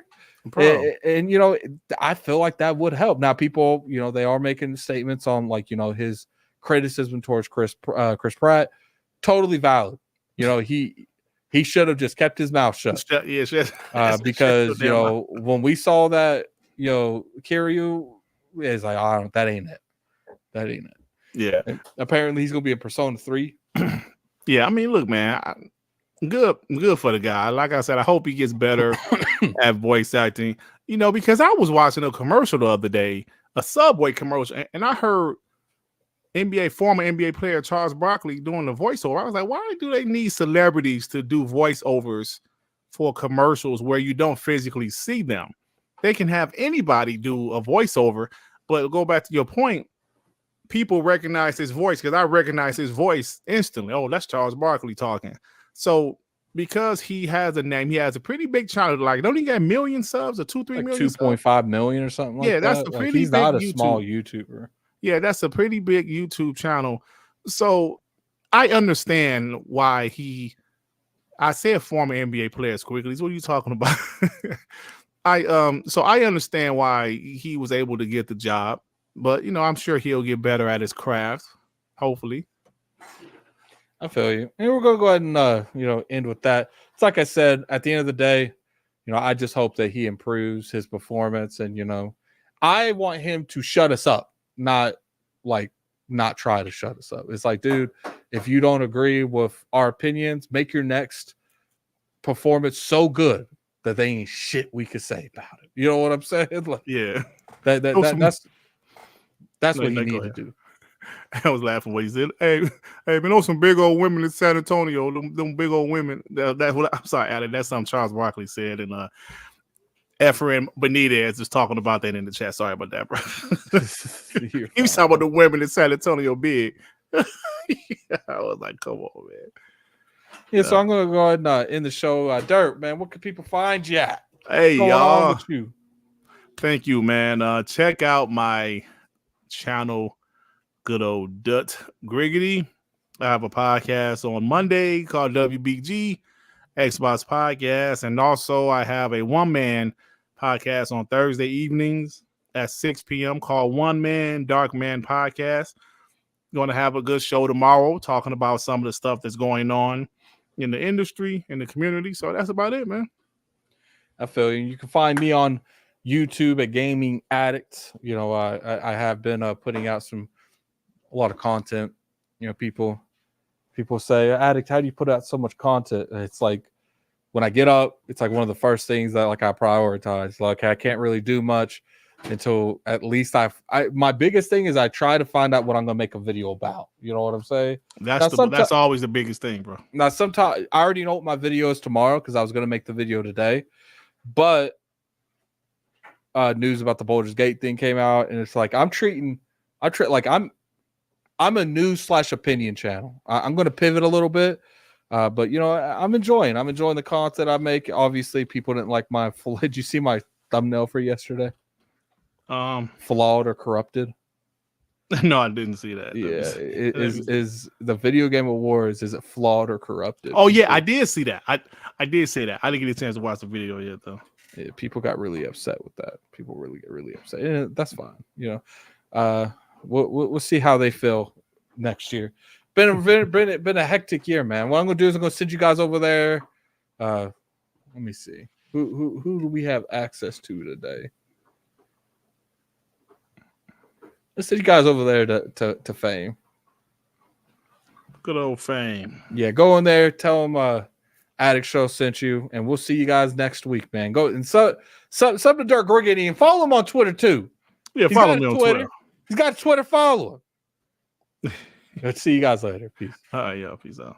And, you know, I feel like that would help. Now, people, you know, they are making statements on, like, you know, his criticism towards Chris Pratt. Totally valid. You know, he should have just kept his mouth shut. Because, you know, when we saw that, you know, Kiryu is like, that ain't it. That ain't it. Yeah. And apparently, he's going to be in Persona 3. Yeah, I mean, look, man. Good for the guy. Like I said, I hope he gets better at voice acting. You know, because I was watching a commercial the other day, a Subway commercial, and I heard former NBA player Charles Barkley doing the voiceover. I was like, why do they need celebrities to do voiceovers for commercials where you don't physically see them? They can have anybody do a voiceover, but go back to your point, people recognize his voice, because I recognize his voice instantly. Oh, that's Charles Barkley talking. So because he has a name, he has a pretty big channel. Like, don't he got 1 million subs or 2-3 like million? 2.5 million or something like that. Yeah, that's a pretty he's big not a YouTube. Small YouTuber. Yeah, that's a pretty big YouTube channel. So I understand why I said former NBA players quickly. What are you talking about? So I understand why he was able to get the job, but, you know, I'm sure he'll get better at his craft, hopefully. I feel you. And we're going to go ahead and, you know, end with that. It's like I said, at the end of the day, you know, I just hope that he improves his performance. And, you know, I want him to shut us up, not try to shut us up. It's like, dude, if you don't agree with our opinions, make your next performance so good that they ain't shit we could say about it. You know what I'm saying? Like, yeah. That's what you need to do. I was laughing when he said, "Hey, man, those some big old women in San Antonio. Them big old women." That's what I'm sorry, Adam. That's something Charles Barkley said, and Efrain Benitez is talking about that in the chat. Sorry about that, bro. He was talking about the women in San Antonio big. I was like, "Come on, man." Yeah, so I'm gonna go ahead and end the show. Dirt, man, what can people find you at? Hey, What's going on with you? Thank you, man. Check out my channel. Good old Dut Griggity. I have a podcast on Monday called WBG Xbox Podcast, and also I have a one-man podcast on Thursday evenings at 6 p.m. called One Man Dark Man Podcast. going to have a good show tomorrow, talking about some of the stuff that's going on in the industry, in the community. So that's about it, man. I feel you. You can find me on YouTube at Gaming Addict. You know, I have been putting out a lot of content. You know, people say, Addict, how do you put out so much content? And it's like, when I get up, it's like one of the first things that like I prioritize. Like I can't really do much until at least my biggest thing is I try to find out what I'm gonna make a video about. You know what I'm saying? That's always the biggest thing, bro. Now sometimes I already know what my video is tomorrow because I was gonna make the video today, but news about the Baldur's Gate thing came out, and it's like I'm a news/opinion channel. I'm gonna pivot a little bit. But you know, I'm enjoying the content I make. Obviously, people didn't like my did you see my thumbnail for yesterday? Flawed or corrupted? No, I didn't see that. Yeah, is the video game awards, is it flawed or corrupted? Oh yeah, I did see that. I did say that. I didn't get a chance to watch the video yet though. Yeah, people got really upset with that. People really get really upset. Yeah, that's fine. You know, we'll see how they feel next year. Been a hectic year, man. What I'm gonna do is I'm gonna send you guys over there. Let me see. Who do we have access to today? Let's send you guys over there to Fame. Good old Fame. Yeah, go in there, tell them Addict Show sent you, and we'll see you guys next week, man. Go and sub to Dirk Gorgany and follow him on Twitter too. Yeah, follow me on Twitter. He's got a Twitter, follow him. Let's see you guys later. Peace. All right, yeah, peace out.